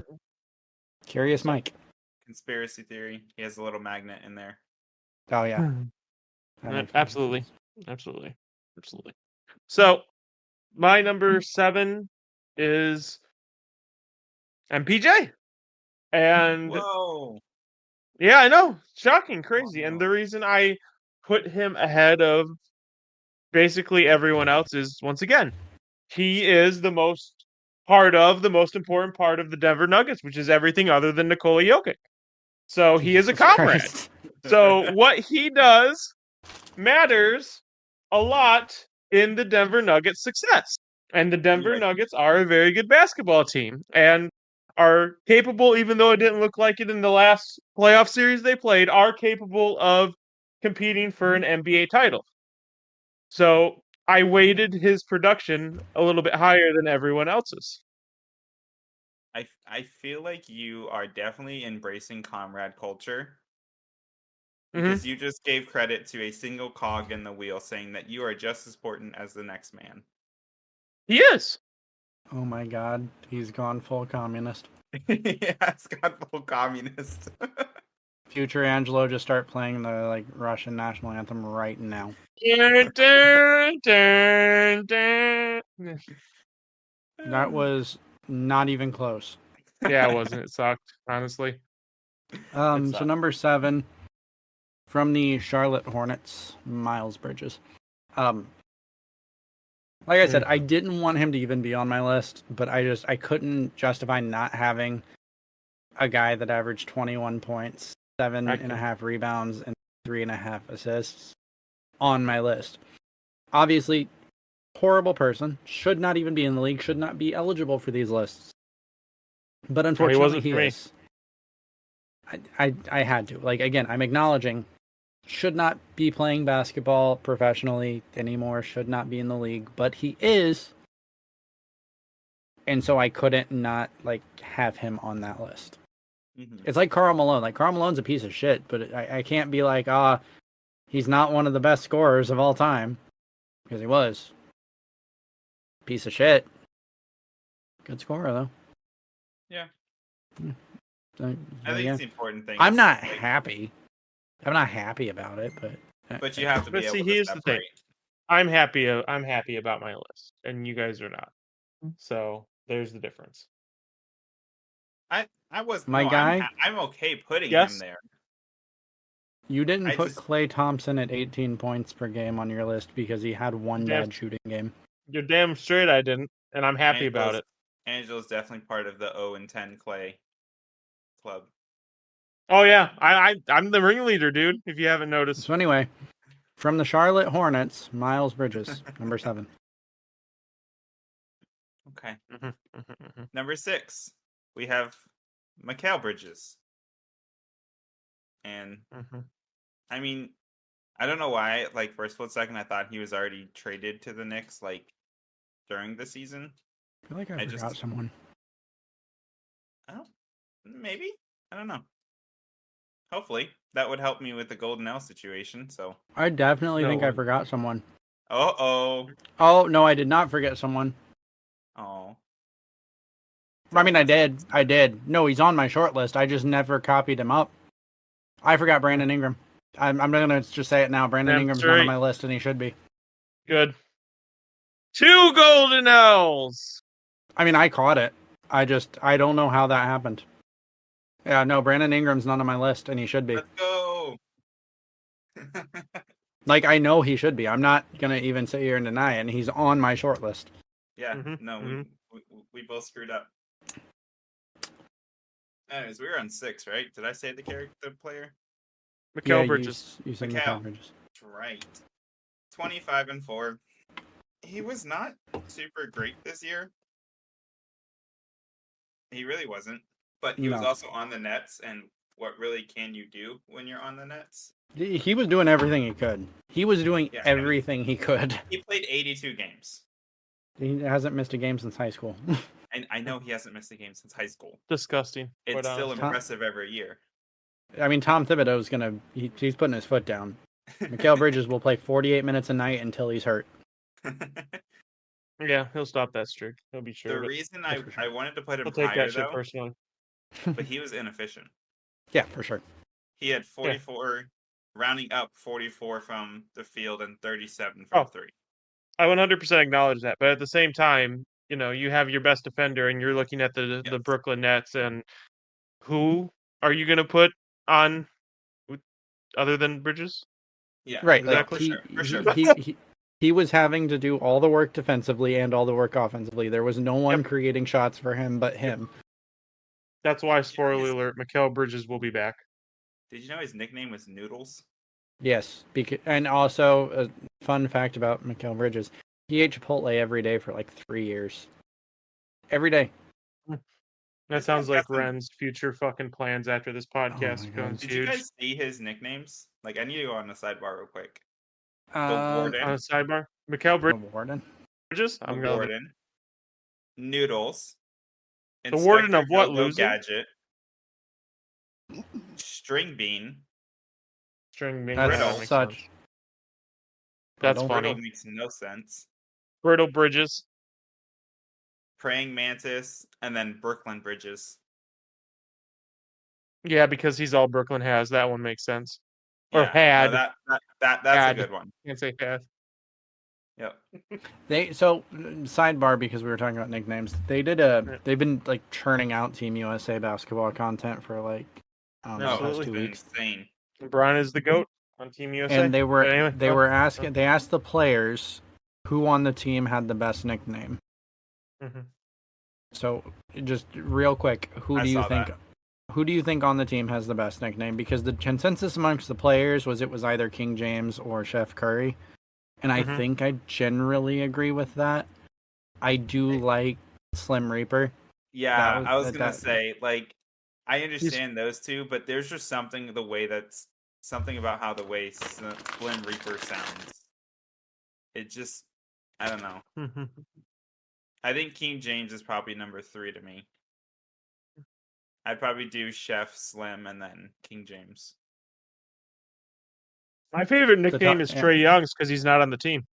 Curious Mike. Conspiracy theory. He has a little magnet in there. Oh yeah. Absolutely. So my number 7 is MPJ. And whoa. Yeah, I know. Shocking, crazy. Oh, no. And the reason I put him ahead of basically everyone else is, once again, he is the most important part of the Denver Nuggets, which is everything other than Nikola Jokic. So he is a comrade. So what he does matters a lot in the Denver Nuggets' success. And the Denver Nuggets are a very good basketball team and are capable, even though it didn't look like it in the last playoff series they played, are capable of competing for an NBA title. So I weighted his production a little bit higher than everyone else's. I feel like you are definitely embracing comrade culture Mm-hmm. because you just gave credit to a single cog in the wheel, saying that you are just as important as the next man. He is. Oh my God, he's gone full communist. Yeah, it's gone full communist. Future Angelo, just start playing the Russian national anthem right now. Dun, dun, dun, dun. That was not even close. Yeah, it wasn't. It sucked, honestly. So number 7 from the Charlotte Hornets, Miles Bridges. Like I said, I didn't want him to even be on my list, but I couldn't justify not having a guy that averaged 21 points, 7.5 rebounds, and 3.5 assists on my list. Obviously, horrible person, should not even be in the league, should not be eligible for these lists. But unfortunately, he is. I had to. Again, I'm acknowledging, should not be playing basketball professionally anymore, should not be in the league, but he is. And so I couldn't not have him on that list. Mm-hmm. It's like Karl Malone. Karl Malone's a piece of shit, but I can't be he's not one of the best scorers of all time, because he was. Piece of shit. Good scorer though. Yeah. So, I think it's the important thing. I'm not happy. I'm not happy about it, but you have to be able to here's separate. The thing. I'm happy about my list, and you guys are not. So there's the difference. I was guy. I'm okay putting him there. You didn't put Klay Thompson at 18 points per game on your list because he had one bad shooting game. You're damn straight I didn't, and I'm happy about it. Angelo's definitely part of the 0-10 Klay club. Oh yeah, I'm the ringleader, dude. If you haven't noticed. So anyway, from the Charlotte Hornets, Miles Bridges, number 7. Okay. Number 6, we have Mikal Bridges. And I mean, I don't know why. For a split second, I thought he was already traded to the Knicks. During the season. I feel like I forgot someone. Maybe. I don't know. Hopefully. That would help me with the Golden L situation, so. I definitely No think I one. forgot someone. Uh-oh. Oh, no, I did not forget someone. Oh. I mean, I did. No, he's on my short list. I just never copied him up. I forgot Brandon Ingram. I'm going to just say it now. Brandon That's Ingram's not on right. my list, and he should be. Good. 2 golden L's. I mean, I caught it. I don't know how that happened. Yeah, no, Brandon Ingram's not on my list, and he should be. Let's go. Like, I know he should be. I'm not going to even sit here and deny it, and he's on my short list. Yeah, Mm-hmm, no, mm-hmm. we both screwed up. Anyways, we were on 6, right? Did I say the player? Mikael Yeah, Bridges. You said Mikal. Mikal Bridges. That's right. 25-4. He was not super great this year. He really wasn't. But he was No. also on the Nets, and what really can you do when you're on the Nets? He was doing everything he could. He was doing Yeah, everything he could. He played 82 games. He hasn't missed a game since high school. And I know he hasn't missed a game since high school. Disgusting. It's quite still honestly. impressive every year. I mean, Tom Thibodeau's he's putting his foot down. Mikal Bridges will play 48 minutes a night until he's hurt. Yeah, he'll stop that streak. He'll be sure The of it. reason for sure. I wanted to put him He'll take higher, that shit though, personally. but he was inefficient. Yeah, for sure. He had 44, rounding up 44 from the field and 37 Oh. from 3. I 100% acknowledge that, but at the same time, you know, you have your best defender, and you're looking at the Yes. Brooklyn Nets, and who are you going to put on other than Bridges? Yeah, Right, no, exactly. for sure. He was having to do all the work defensively and all the work offensively. There was no one Yep. creating shots for him but him. That's why, spoiler alert, Mikael Bridges will be back. Did you know his nickname was Noodles? Yes, and also a fun fact about Mikal Bridges: he ate Chipotle every day for like 3 years. Every day. That This sounds guy's like got some- Ren's future fucking plans after this podcast my God. becomes Did you huge. guys see his nicknames? Like, I need to go on the sidebar real quick. The Um, Warden. On a sidebar, Mikael the Warden. Bridges. The I'm gonna Warden. Noodles. The Warden of what, Go-Go losing? Gadget. String Bean. string being That's that makes such. sense. That's Brittle. funny. Brittle makes no sense. Brittle Bridges. Praying Mantis, and then Brooklyn Bridges. Yeah, because he's all Brooklyn has. That one makes sense. Or Yeah, had. no, that's Had. a good one. Can't say had. Yep. Sidebar, because we were talking about nicknames. They've been like churning out Team USA basketball content for like the past Absolutely. 2 It's weeks. insane. LeBron is the GOAT on Team USA. And they But anyway, they asked the players who on the team had the best nickname. Mhm. So just real quick, who I do you saw think that. who do you think on the team has the best nickname? Because the consensus amongst the players was it was either King James or Chef Curry. And I Mhm. think I generally agree with that. I do like Slim Reaper. Yeah, was- I was gonna that- say, like, I understand those two, but there's just something about how the way Slim Reaper sounds. It just, I don't know. Mhm. I think King James is probably number 3 to me. I'd probably do Chef, Slim, and then King James. My favorite nickname is yeah. Trey Young's because he's not on the team.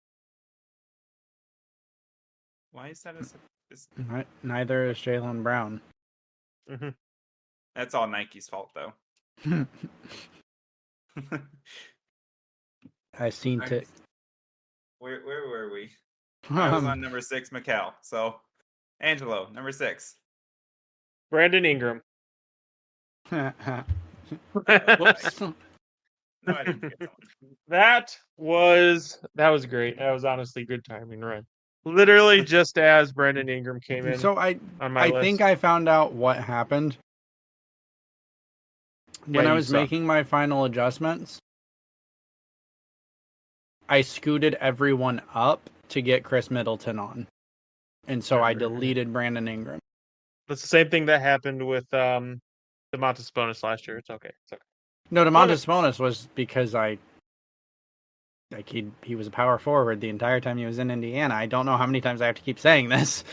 Why is that? Neither is Jalen Brown. Mhm. That's all Nike's fault, though. I seen it. Where were we? I was Um, on number 6, Mikal. So, Angelo, number 6. Brandon Ingram. Whoops. No, I didn't get that one. That was great. That was honestly good timing, right? Literally just as Brandon Ingram came in So I on my list. think I found out what happened when Yeah, I you was suck. making my final adjustments. I scooted everyone up to get Chris Middleton on, and so I deleted Brandon Ingram. That's the same thing that happened with DeMontis Bonus last year. It's okay. It's okay. No, DeMontis Bonus was because he was a power forward the entire time he was in Indiana. I don't know how many times I have to keep saying this.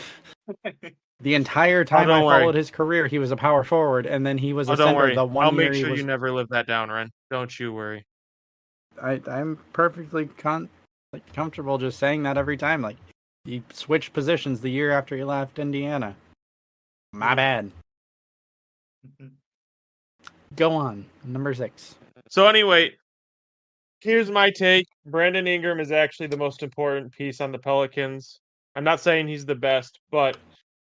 The entire time I don't worry. followed his career, he was a power forward, and then he was a don't center. worry. The one I'll year make he sure was. you never live that down, Ren. Don't you worry. I'm perfectly comfortable just saying that every time. Like, he switched positions the year after he left Indiana. My bad. Go on. Number 6. So anyway, here's my take. Brandon Ingram is actually the most important piece on the Pelicans. I'm not saying he's the best, but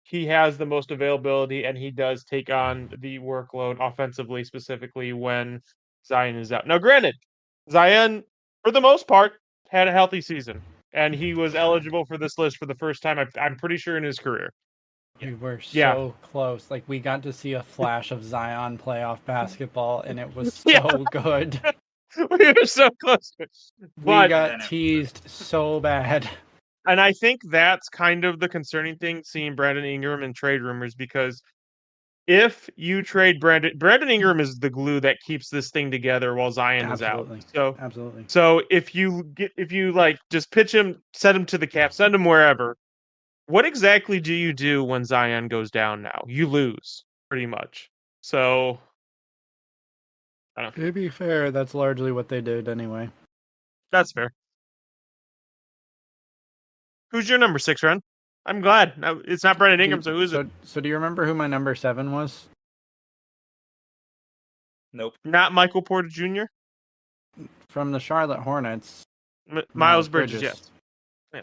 he has the most availability and he does take on the workload offensively, specifically when Zion is out. Now, granted, Zion, for the most part, had a healthy season and he was eligible for this list for the first time, I'm pretty sure, in his career. We were Yeah. so close. Like, we got to see a flash of Zion playoff basketball, and it was Yeah. so good. We were so close. We But got teased so bad. and I think that's kind of the concerning thing, seeing Brandon Ingram in trade rumors, because if you trade Brandon Ingram is the glue that keeps this thing together while Zion is out. Absolutely. Absolutely. So if you like just pitch him, set him to the cap, send him wherever, what exactly do you do when Zion goes down now? You lose, pretty much. So I don't know. To be fair, that's largely what they did anyway. That's fair. Who's your number 6, Ren? I'm glad. No, it's not Brandon Ingram, so who is it? So do you remember who my number 7 was? Nope. Not Michael Porter Jr.? From the Charlotte Hornets. Miles Bridges, yes.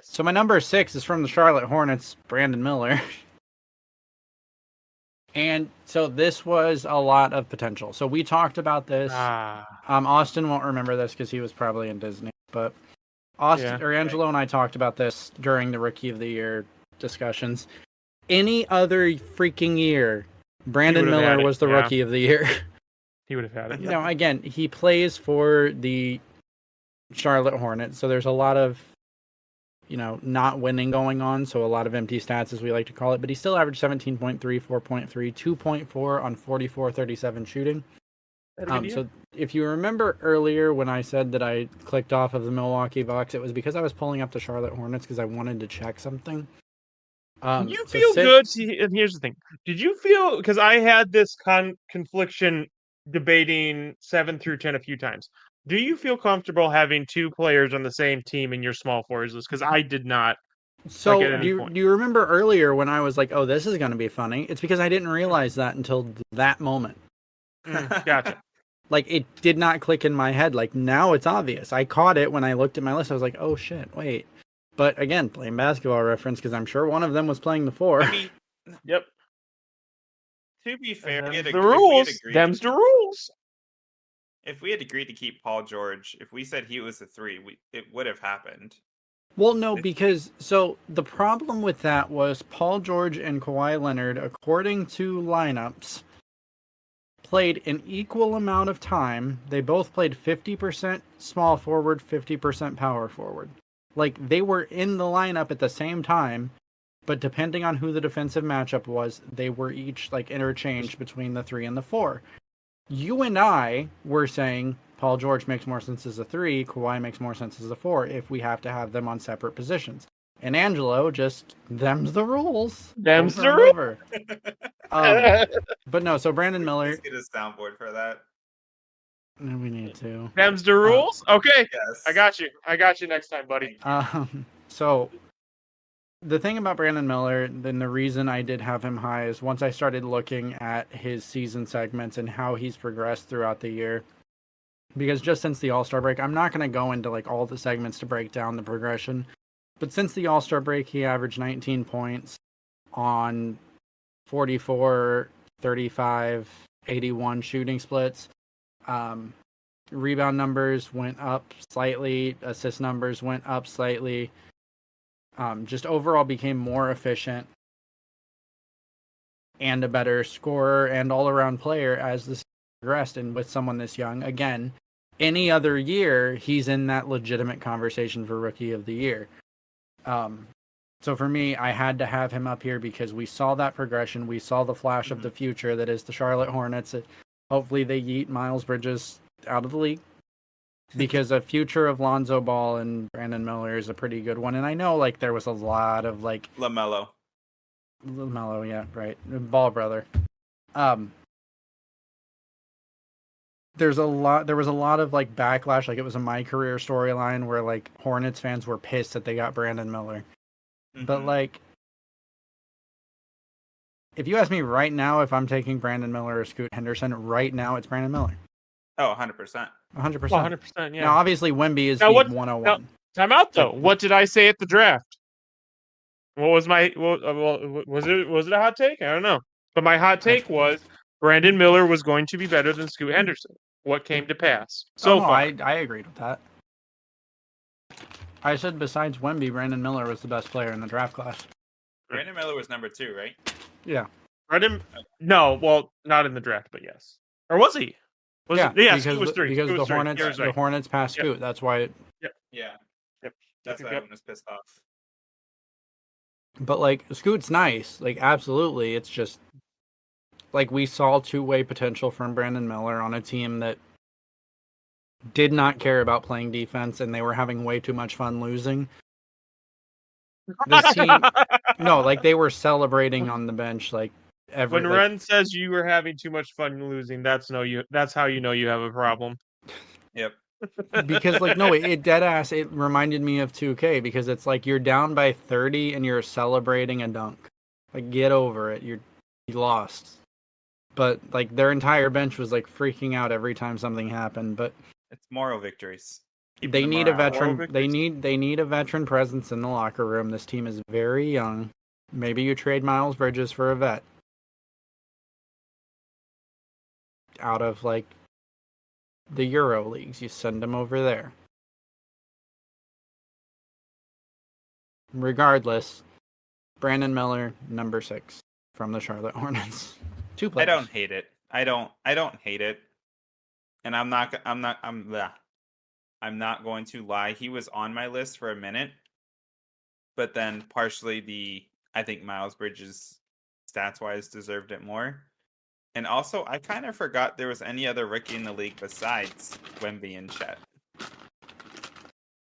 So my number 6 is from the Charlotte Hornets, Brandon Miller. And so this was a lot of potential. So we talked about this. Austin won't remember this because he was probably in Disney, but Angelo and I talked about this during the Rookie of the Year discussions. Any other freaking year, Brandon Miller was the Rookie of the Year. He would have had it. You know, again, he plays for the Charlotte Hornets, so there's a lot of, not winning going on, so a lot of empty stats, as we like to call it, but he still averaged 17.3, 4.3, 2.4 on 44-37 shooting. So if you remember earlier when I said that I clicked off of the Milwaukee Bucks, it was because I was pulling up the Charlotte Hornets because I wanted to check something. You feel good? See, and here's the thing. Did you feel, because I had this confliction debating 7 through 10 a few times. Do you feel comfortable having 2 players on the same team in your small forwards list? Because I did not. So do you remember earlier when I was like, oh, this is going to be funny? It's because I didn't realize that until that moment. Gotcha. Like, it did not click in my head. Like, now it's obvious. I caught it when I looked at my list. I was like, oh, shit, wait. But again, playing basketball reference, because I'm sure one of them was playing the 4. I mean, yep. To be fair, the rules. Them's the rules. If we had agreed to keep Paul George, if we said he was a 3, it would have happened. Well, no, because so the problem with that was Paul George and Kawhi Leonard, according to lineups, played an equal amount of time. They both played 50% small forward, 50% power forward. Like, they were in the lineup at the same time, but depending on who the defensive matchup was, they were each like interchanged between the 3 and the 4. You and I were saying Paul George makes more sense as a 3, Kawhi makes more sense as a 4 if we have to have them on separate positions. And Angelo just, them's the rules. Them's the rules. But no, so Brandon Miller. Let's get a soundboard for that. We need to. Them's the rules? Okay. Yes. I got you next time, buddy. So the thing about Brandon Miller, then the reason I did have him high is once I started looking at his season segments and how he's progressed throughout the year. Because just since the All-Star break, I'm not going to go into like all the segments to break down the progression. But since the All-Star break, he averaged 19 points on 44, 35, 81 shooting splits. Rebound numbers went up slightly. Assist numbers went up slightly. Just overall became more efficient and a better scorer and all-around player as this progressed. And with someone this young, again, any other year, he's in that legitimate conversation for Rookie of the Year. So for me, I had to have him up here because we saw that progression. We saw the flash of the future that is the Charlotte Hornets. Hopefully they yeet Miles Bridges out of the league because a future of Lonzo Ball and Brandon Miller is a pretty good one. And I know like there was a lot of like LaMelo. Mello, yeah, right. Ball brother. There was a lot of like backlash, like it was a my career storyline where like Hornets fans were pissed that they got Brandon Miller. But like, if you ask me right now if I'm taking Brandon Miller or Scoot Henderson, right now it's Brandon Miller. Oh, 100%. 100%. 100%, yeah. Now obviously Wemby is Now the what? 101. Time out though. What did I say at the draft? What was my was it a hot take? I don't know. But my hot take was Brandon Miller was going to be better than Scoot Henderson. What came to pass so far? I agreed with that. I said besides Wemby, Brandon Miller was the best player in the draft class. Brandon Miller was number 2, right? Yeah. Brandon? No, well, not in the draft, but yes. Or was he? Because Scoot was 3. because Scoot the was 3. Hornets You're the right. Hornets passed Yep. Scoot. That's why. Yeah. Yep. That's why Yep. everyone was pissed off. But like Scoot's nice, like absolutely. It's just like we saw two-way potential from Brandon Miller on a team that did not care about playing defense and they were having way too much fun losing. This team, no, like they were celebrating on the bench, like When Rehn says you were having too much fun losing, that's how you know you have a problem. Yep. because like no, it dead ass. It reminded me of 2K because it's like you're down by 30 and you're celebrating a dunk. Like get over it. You lost. But like their entire bench was like freaking out every time something happened. But It's moral victories. Keeping they the need a morale up. veteran. They need a veteran presence in the locker room. This team is very young. Maybe you trade Miles Bridges for a vet out of like the Euro leagues. You send him over there. Regardless, Brandon Miller, number 6 from the Charlotte Hornets. 2 players. I don't hate it. I don't hate it. And I'm not going to lie. He was on my list for a minute. But then partially I think Miles Bridges stats wise deserved it more. And also I kind of forgot there was any other rookie in the league besides Wemby and Chet.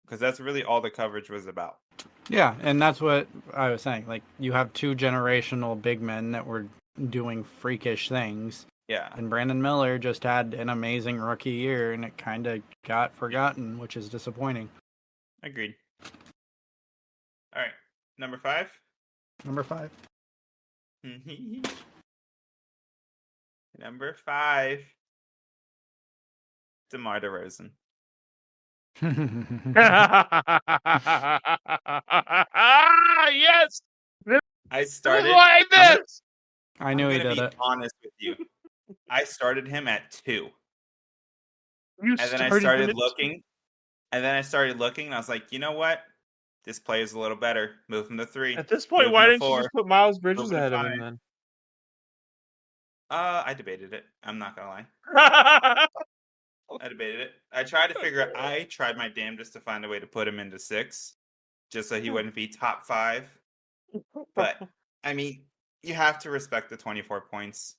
Because that's really all the coverage was about. Yeah, and that's what I was saying. Like, you have 2 generational big men that were doing freakish things. Yeah. And Brandon Miller just had an amazing rookie year, and it kind of got forgotten, which is disappointing. Agreed. All right. Number 5? Number 5. Number 5. DeMar DeRozan. Yes. I This is started. why I missed. I knew he I'm gonna did be it. honest with you. I started him at 2. You And then I started started him at looking. And then I started looking, and I was like, you know what? This player's a little better. Move him to 3. At this point, Move why him to didn't you 4. just put Miles Bridges Move him to ahead of 5. him then? I debated it. I'm not gonna lie. I debated it. I tried my damnedest to find a way to put him into 6, just so he wouldn't be top 5. But I mean, you have to respect the 24 points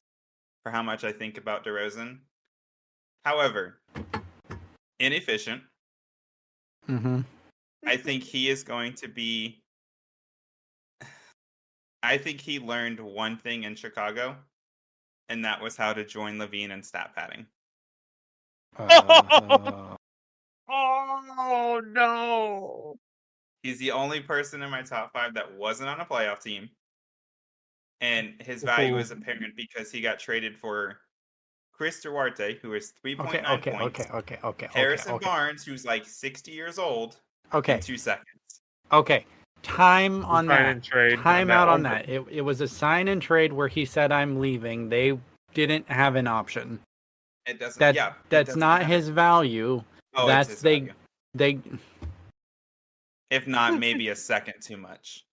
for how much I think about DeRozan. However, inefficient. Mm-hmm. I think he is going to be. I think he learned one thing in Chicago, and that was how to join Levine and stat padding. Oh no! He's the only person in my top 5 that wasn't on a playoff team. And his value is apparent because he got traded for Chris Duarte, who is 3.9 points. Okay. Harrison Barnes, who's like 60 years old, Okay. in 2 seconds. Okay. Time on Sign that. and trade Time on out that on one. that. It was a sign and trade where he said, I'm leaving. They didn't have an option. It doesn't. That's it doesn't not matter. his value. Oh, That's it's his value. they If not, maybe a second too much.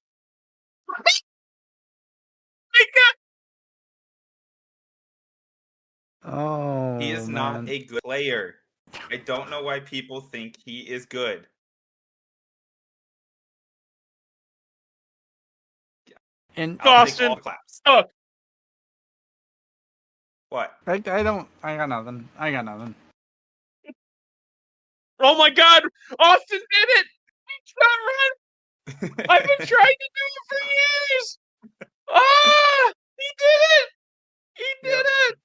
Oh, He is not a good player. I don't know why people think he is good. And I'll take Austin, all claps. look. What? I got nothing. Oh my God! Austin did it! He's not right. I've been trying to do it for years. Ah! He did it! He did Yep. it!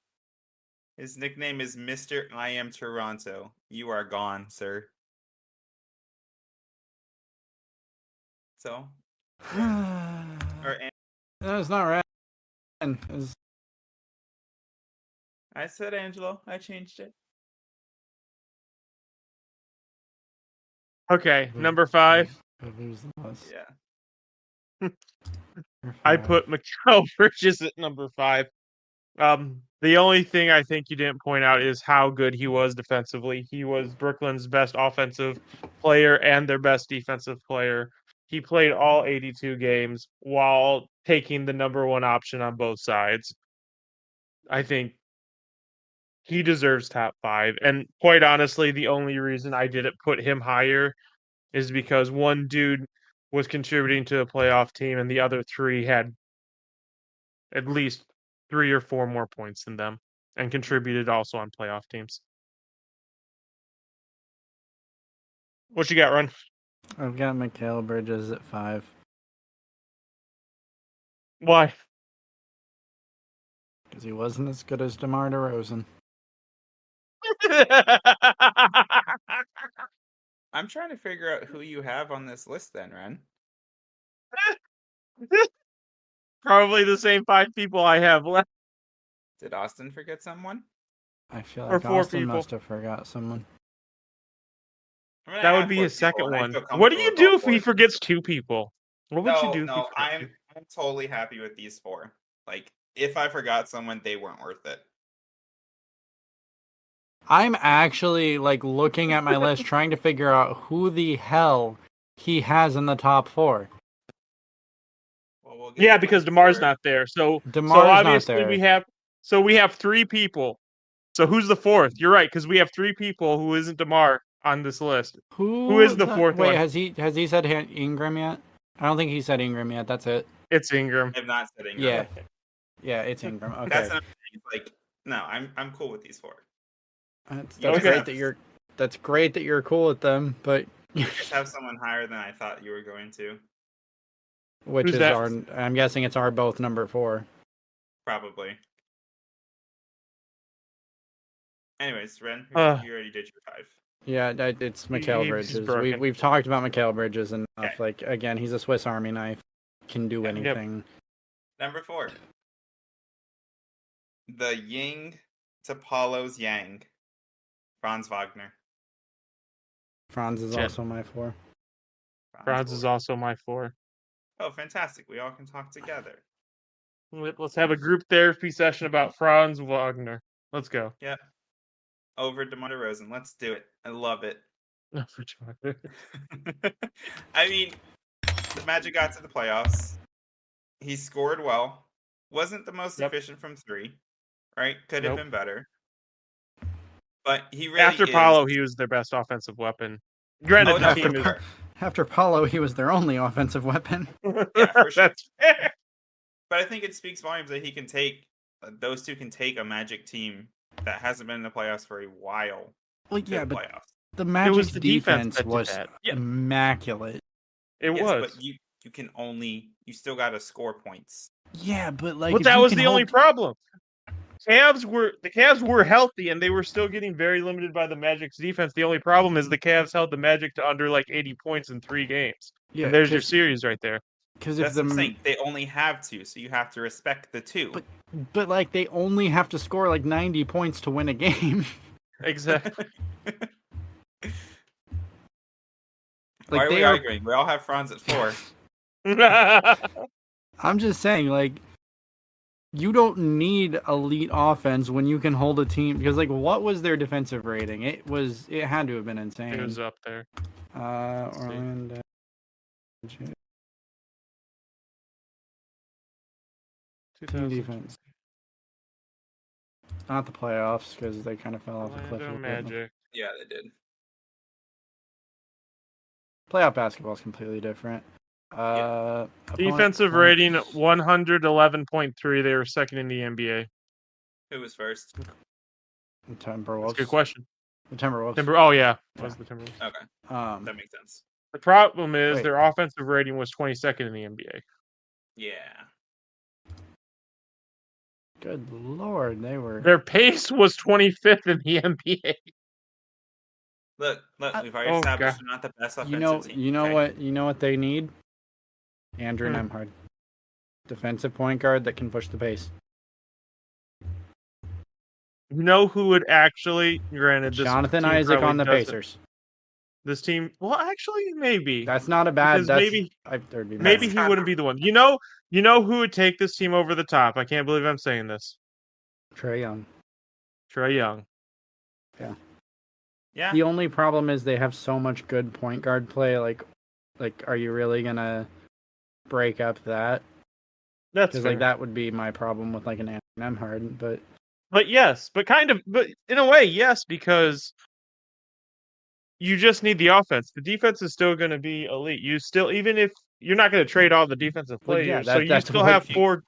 His nickname is Mr. I Am Toronto. You are gone, sir. So, or No, it's not Rehn. It's I said Angelo. I changed it. Okay, number 5. who's the list? Yeah. Number I 5. put Mikal Bridges at number 5. The only thing I think you didn't point out is how good he was defensively. He was Brooklyn's best offensive player and their best defensive player. He played all 82 games while taking the number 1 option on both sides. I think he deserves top 5. And quite honestly, the only reason I didn't put him higher is because one dude was contributing to a playoff team and the other 3 had at least 3 or 4 more points than them and contributed also on playoff teams. What you got, Ron? I've got Mikal Bridges at 5 Why? because he wasn't as good as DeMar DeRozan. I'm trying to figure out who you have on this list then, Ren. Probably the same 5 people I have left. Did Austin forget someone? I feel Or like 4 Austin people. must have forgot someone. I'm gonna That would have be 4 his people, second and I one. feel What do comfortable you with all do if 4 he of these. forgets 2 people? What would you do if he No, forgot 2? I'm totally happy with these 4. Like, if I forgot someone, they weren't worth it. I'm actually like looking at my list trying to figure out who the hell he has in the top 4. Well, we'll get Yeah, to my because DeMar's 4. not there. So DeMar's not obviously there. we have 3 people. So who's the 4th? You're right, because we have 3 people who isn't DeMar on this list. Who is the 4th Wait, one? has he said Ingram yet? I don't think he said Ingram yet. That's it. It's Ingram. I have not said Ingram. Yeah. Yeah, it's Ingram. Okay. That's another thing. Like, no, I'm cool with these 4. That's You guys great have- that's great that you're cool with them, but You just have someone higher than I thought you were going to. which Who's is that? I'm guessing it's our both number 4. Probably. Anyways, Ren, you already did your 5. Yeah, it's Mikal He's Bridges. broken. We've talked about Mikal Bridges enough. Okay. Like again, he's a Swiss Army knife. Can do Yep. anything. Number 4. The Ying to Paulo's Yang. Franz Wagner. Franz is Shit. also my 4. Franz is 4. also my 4. Oh, fantastic. We all can talk together. Let's have a group therapy session about Franz Wagner. Let's go. Yeah. Over DeMar DeRozan. Let's do it. I love it. I mean, the Magic got to the playoffs. He scored well. Wasn't the most Yep. efficient from 3, right? Could have Nope. been better. But he really After is... Paolo, he was their best offensive weapon. Granted, Oh, the no, team for is. sure. After Paulo, he was their only offensive weapon. Yeah, for sure. That's fair. But I think it speaks volumes that he can take... those two can take a Magic team that hasn't been in the playoffs for a while Well, to yeah, the but playoffs. the Magic's the defense defense that did was that. Yeah. immaculate. It Yes, was. but you can only... You still got to score points. Yeah, but like, But if that you was can the only hold- problem. The Cavs were healthy and they were still getting very limited by the Magic's defense. The only problem is the Cavs held the Magic to under like 80 points in 3 games. Yeah, and there's your series right there. Because if That's what I'm saying. They only have 2, so you have to respect the 2. but like they only have to score like 90 points to win a game. Exactly. Why are we arguing? We all have Franz at 4. I'm just saying, like, you don't need elite offense when you can hold a team. Because, like, what was their defensive rating? It had to have been insane. It was up there. Orlando. Team defense. Not the playoffs, because they kind of fell off a cliff. Orlando Magic. Yeah, they did. Playoff basketball is completely different. Defensive rating 111.3. They were second in the NBA. Who was first? Timberwolves. That's a good question. The Timberwolves. Oh yeah, it was the Timberwolves. Okay, that makes sense. The problem is Wait. their offensive rating was 22nd in the NBA. Yeah. Good lord, they were. Their pace was 25th in the NBA. Look, we've already Oh, established God. they're not the best You offensive team. know okay? you know what they need? Andrew Hmm. Nemhard, defensive point guard that can push the pace. You know who would actually, granted, this Jonathan team Isaac probably on the doesn't. Pacers. This team, well, actually, maybe. That's not a bad. Because That's maybe there'd be maybe more. he wouldn't be the one. You know who would take this team over the top? I can't believe I'm saying this. Trae Young. Trae Young. Yeah. The only problem is they have so much good point guard play. Like, are you really gonna break up that? That's Because fair. like that would be my problem with like an Andrew Nemhard. But yes, but in a way, yes, because you just need the offense. The defense is still going to be elite. You still, even if you're not going to trade all the defensive Well, yeah, players, so you that's still what have four.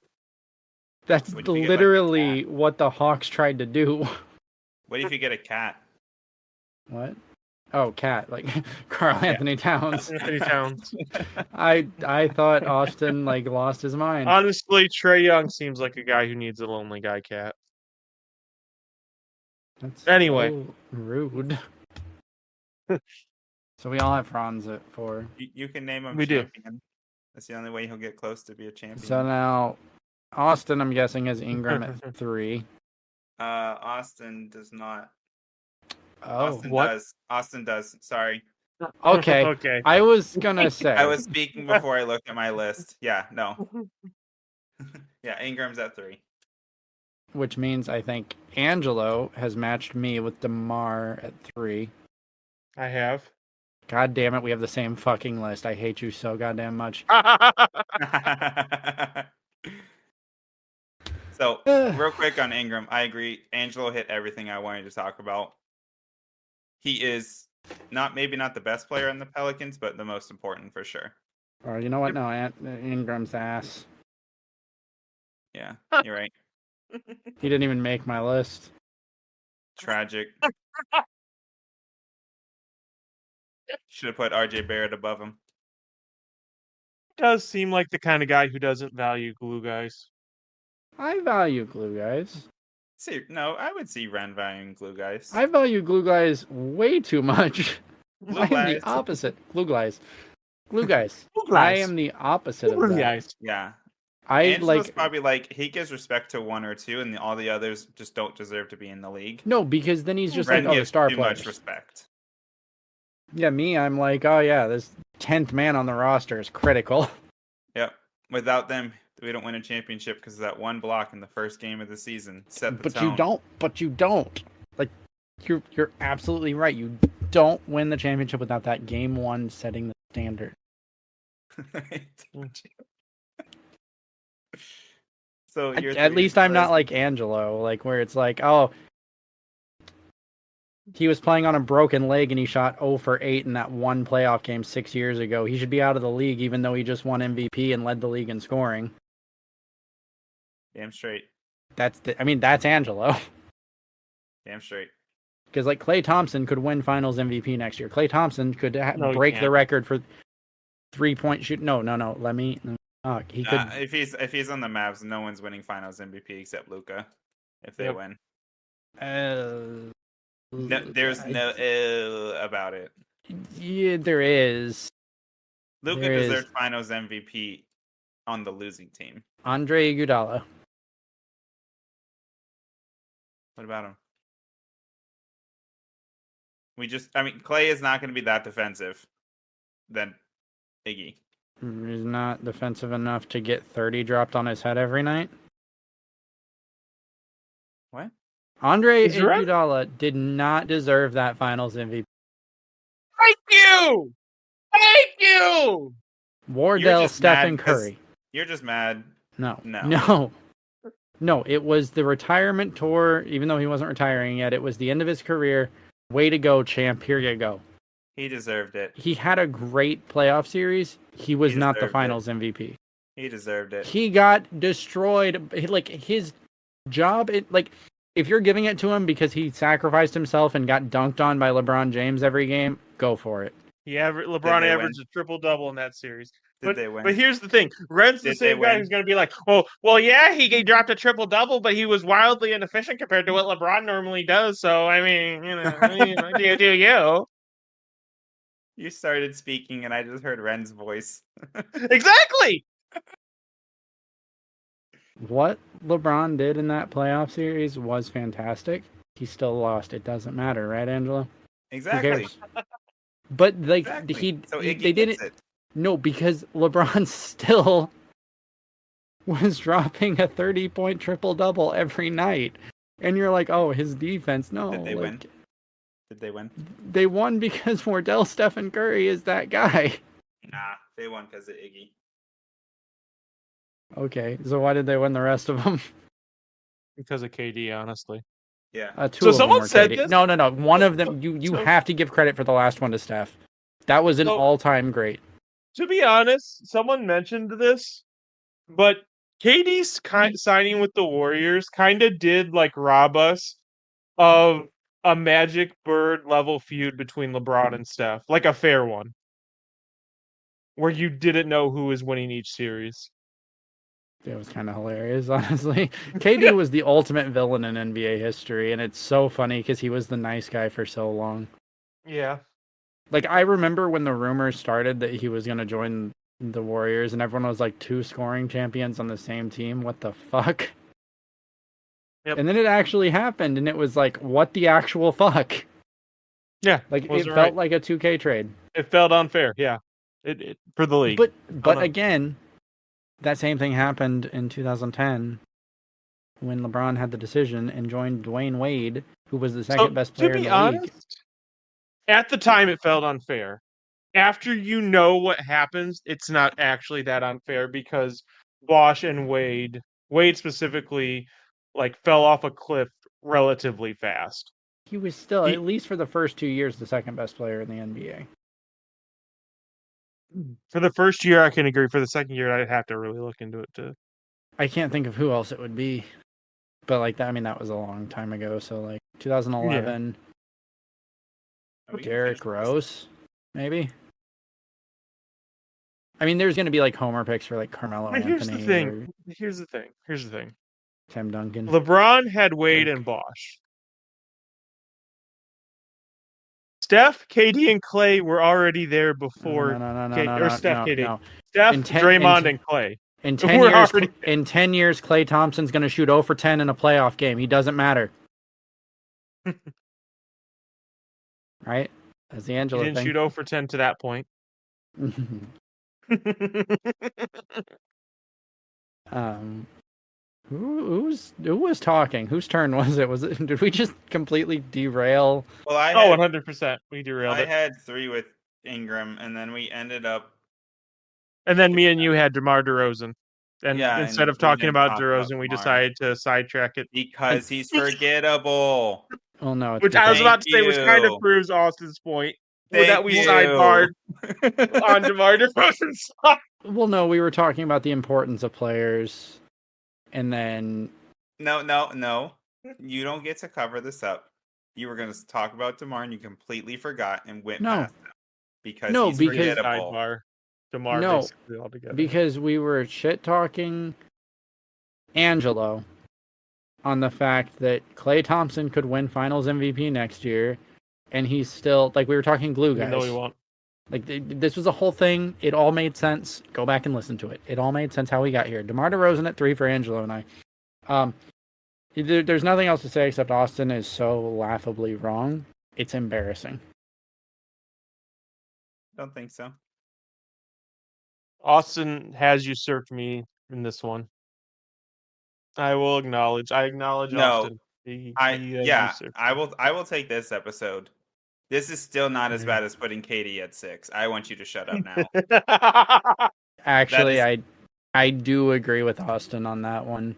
That's What if you get, like, a literally what the Hawks tried to do. What if you get a cat? What? Oh, cat, like Carl Anthony Towns. Anthony Towns. I thought Austin like lost his mind. Honestly, Trae Young seems like a guy who needs a lonely guy cat. That's Anyway. so rude. So we all have Franz at 4. You can name him We do. champion. That's the only way he'll get close to be a champion. So now Austin, I'm guessing, has Ingram at 3. Austin does not. Oh, Austin what? does. Austin does. Sorry. okay. Okay. I was gonna say. I was speaking before I looked at my list. Yeah, no. Yeah, Ingram's at 3. Which means I think Angelo has matched me with DeMar at 3. I have. God damn it, we have the same fucking list. I hate you so goddamn much. So, real quick on Ingram, I agree. Angelo hit everything I wanted to talk about. He is maybe not the best player in the Pelicans, but the most important for sure. Oh, you know what? No, Ingram's ass. Yeah, you're right. He didn't even make my list. Tragic. Should have put RJ Barrett above him. Does seem like the kind of guy who doesn't value glue guys. I value glue guys. See, no, I would see Rehn valuing glue guys. I value glue guys way too much. Glue I am guys. the opposite. Glue guys. Glue guys. Glue I guys. am the opposite of Glue that. guys. Yeah. I Angelo's like probably like he gives respect to one or two, and all the others just don't deserve to be in the league. no, because then he's just Rehn like, oh, the gives star too players. much respect. Yeah, me, I'm like, oh yeah, this 10th man on the roster is critical. Yep. Without them, we don't win a championship because that one block in the first game of the season set the But tone. you don't. Like, you're absolutely right. You don't win the championship without that game 1 setting the standard. So At least I'm not like Angelo, like where it's like, oh, he was playing on a broken leg and he shot 0 for 8 in that one playoff game 6 years ago. He should be out of the league even though he just won MVP and led the league in scoring. Damn straight. That's Angelo. Damn straight. Because like Klay Thompson could win Finals MVP next year. Klay Thompson could No, he break the can't. record for 3-point shoot. No. Let me. He could. If he's on the Mavs, no one's winning Finals MVP except Luka. If they Yep. win, there's no about it. Yeah, there is. Luka There is. deserves Finals MVP on the losing team. Andre Iguodala. What about him? Clay is not going to be that defensive than Iggy. He's not defensive enough to get 30 dropped on his head every night. What? Andre Is he right? Iguodala did not deserve that Finals MVP. Thank you! Thank you! Wardell, just Stephen mad 'cause- Curry. You're just mad. No. No. No, it was the retirement tour, even though he wasn't retiring yet. It was the end of his career. Way to go, champ. Here you go. He deserved it. He had a great playoff series. He was He not the deserved it. Finals MVP. He deserved it. He got destroyed. Like, his job, if you're giving it to him because he sacrificed himself and got dunked on by LeBron James every game, go for it. LeBron they win? averaged a triple-double in that series. Did they win? But here's the thing: Ren's the Did they same guy win? who's going to be like, well, yeah, he dropped a triple double, but he was wildly inefficient compared to what LeBron normally does. So I mean, do you? You started speaking, and I just heard Ren's voice. Exactly. What LeBron did in that playoff series was fantastic. He still lost. It doesn't matter, right, Angelo? Exactly. Who cares? But like Exactly. So Iggy they gets didn't. it. No, because LeBron still was dropping a 30-point triple double every night, and you're like, oh, his defense. No, Did they like, win? Did they win? They won because Wardell Stephen Curry is that guy. Nah, they won because of Iggy. Okay, so why did they win the rest of them? Because of KD, honestly. Yeah. Two So of them someone were said KD. this. No. One of them, you So- have to give credit for the last one to Steph. That was an So- all-time great. To be honest, someone mentioned this, but KD's signing with the Warriors kind of did like rob us of a Magic Bird level feud between LeBron and Steph, like a fair one, where you didn't know who was winning each series. It was kind of hilarious, honestly. KD was the ultimate villain in NBA history, and it's so funny because he was the nice guy for so long. Yeah. Like, I remember when the rumors started that he was going to join the Warriors, and everyone was like, 2 scoring champions on the same team. What the fuck? Yep. And then it actually happened, and it was like, what the actual fuck? Yeah. Like, it wasn't felt right. like a 2K trade. It felt unfair. Yeah. It for the league. But no. again, that same thing happened in 2010 when LeBron had the decision and joined Dwayne Wade, who was the second best player in the league. At the time, it felt unfair. After you know what happens, it's not actually that unfair because Bosch and Wade specifically, like fell off a cliff relatively fast. He was still, He- at least for the first 2 years, the second best player in the NBA. For the first year, I can agree. For the second year, I'd have to really look into it too. I can't think of who else it would be. But like that, I mean, that was a long time ago. So like 2011, We can Derrick finish Rose, maybe. I mean, there's going to be like homer picks for like Carmelo But here's the Anthony thing. or Here's the thing. Tim Duncan. LeBron had Wade and Bosch. Steph, KD, and Clay were already there before. Steph, KD. no. Steph, In ten- Draymond, in- and Clay. In 10 We're years, already- in 10 years, Klay Thompson's going to shoot 0 for 10 in a playoff game. He doesn't matter. Right? That's the He Angelo didn't thing. shoot 0 for 10 to that point. Who was talking? Whose turn was it? Did we just completely derail? Well, I Oh, had, 100%. We derailed I it. had 3 with Ingram, and then we ended up. And then me and you had DeMar DeRozan. And Yeah, instead and of we talking didn't about talk about DeRozan, we DeMar. decided to sidetrack it. Because he's forgettable. Oh no, it's Which I was because- about to say, which kind of you. proves Austin's point. Thank that we you. sidebarred on DeMar DeRozan's side. Well, no, we were talking about the importance of players, and then No. You don't get to cover this up. You were going to talk about DeMar, and you completely forgot and went past him. Because he's forgettable. Sidebar DeMar No, basically altogether. because we were shit talking Angelo on the fact that Klay Thompson could win Finals MVP next year, and he's still like we were talking glue guys. No, he won't. Like this was a whole thing. It all made sense. Go back and listen to it. It all made sense how we got here. DeMar DeRozan at 3 for Angelo and I. There's nothing else to say except Austin is so laughably wrong. It's embarrassing. Don't think so. Austin has usurped me in this one. I will acknowledge. I acknowledge No, Austin. He has usurped I will take this episode. This is still not as Mhm. bad as putting Katie at 6. I want you to shut up now. me. Actually, I do agree with Austin on that one.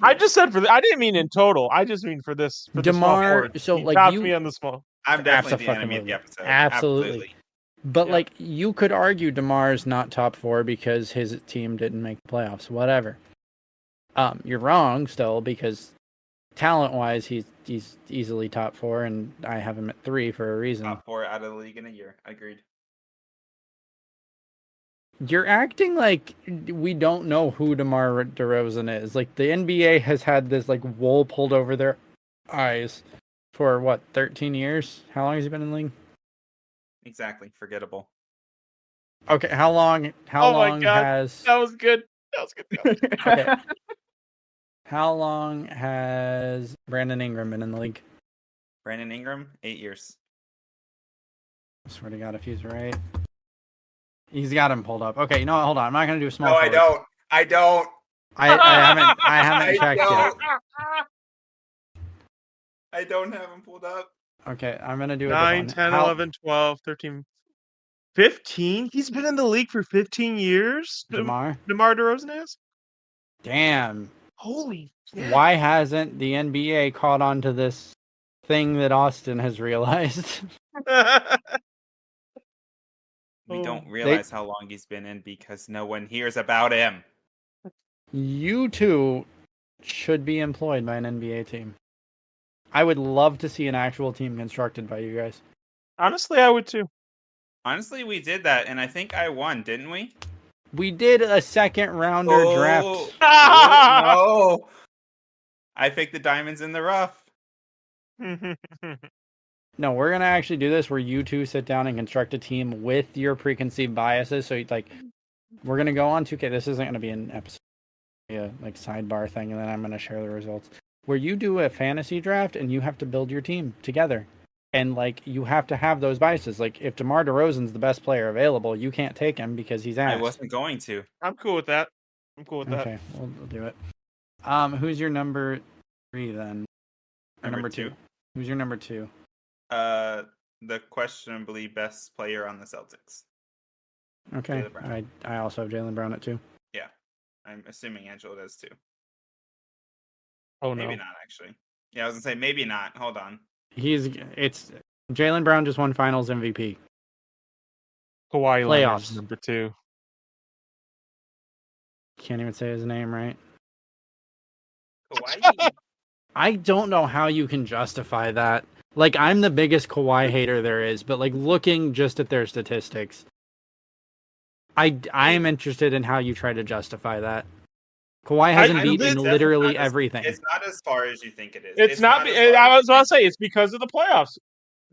I just said I didn't mean in total. I just mean for this. For the small DeMar, forward. so He like topped you, me on the small. I'm definitely the Abso-fucking enemy of the movie. episode. Absolutely. But Yeah. like you could argue DeMar's not top 4 because his team didn't make the playoffs. Whatever. You're wrong still because talent-wise he's easily top 4, and I have him at 3 for a reason. Top 4 out of the league in a year. Agreed. You're acting like we don't know who DeMar DeRozan is. Like, the NBA has had this, like, wool pulled over their eyes for, what, 13 years? How long has he been in the league? Exactly. Forgettable. Okay, how long Oh my God. has... That was good. That was good. Okay. How long has Brandon Ingram been in the league? Brandon Ingram, 8 years. I swear to God, if he's right. He's got him pulled up. Okay, you know what? Hold on. I'm not going to do small No, I forwards. don't. I don't. I haven't I checked yet. don't. I don't have him pulled up. Okay, I'm going to do a 9, good 10, one. 11, 12, 13, 15? He's been in the league for 15 years? DeMar? DeMar DeRozan has? Damn. Holy shit. Why hasn't the NBA caught on to this thing that Austin has realized? We Oh. don't realize how long he's been in because no one hears about him. You two should be employed by an NBA team. I would love to see an actual team constructed by you guys. Honestly, I would too. Honestly, we did that, and I think I won, didn't we? We did a second rounder draft. Oh, no. I picked the diamonds in the rough. No, we're gonna actually do this where you two sit down and construct a team with your preconceived biases. So, like, we're gonna go on 2K. This isn't gonna be an episode, like sidebar thing, and then I'm gonna share the results. Where you do a fantasy draft and you have to build your team together, and like you have to have those biases. Like, if DeMar DeRozan's the best player available, you can't take him because he's ass. I wasn't going to. I'm cool with that. Okay, we'll do it. Who's your number 3 then? Or number two? Who's your number 2? The questionably best player on the Celtics. Okay, Jaylen Brown. I also have Jaylen Brown at 2. Yeah, I'm assuming Angelo does too. Oh no. Maybe not, actually. Yeah, I was gonna say maybe not. Hold on. It's Jaylen Brown just won Finals MVP. Kawhi Leonard's Playoffs. number 2. Can't even say his name right. Kawhi. I don't know how you can justify that. Like, I'm the biggest Kawhi hater there is, but like looking just at their statistics, I'm interested in how you try to justify that. Kawhi hasn't I- beaten it's literally not as- everything. It's not as far as you think it is. It's not. as far I as was about to say it's because of the playoffs.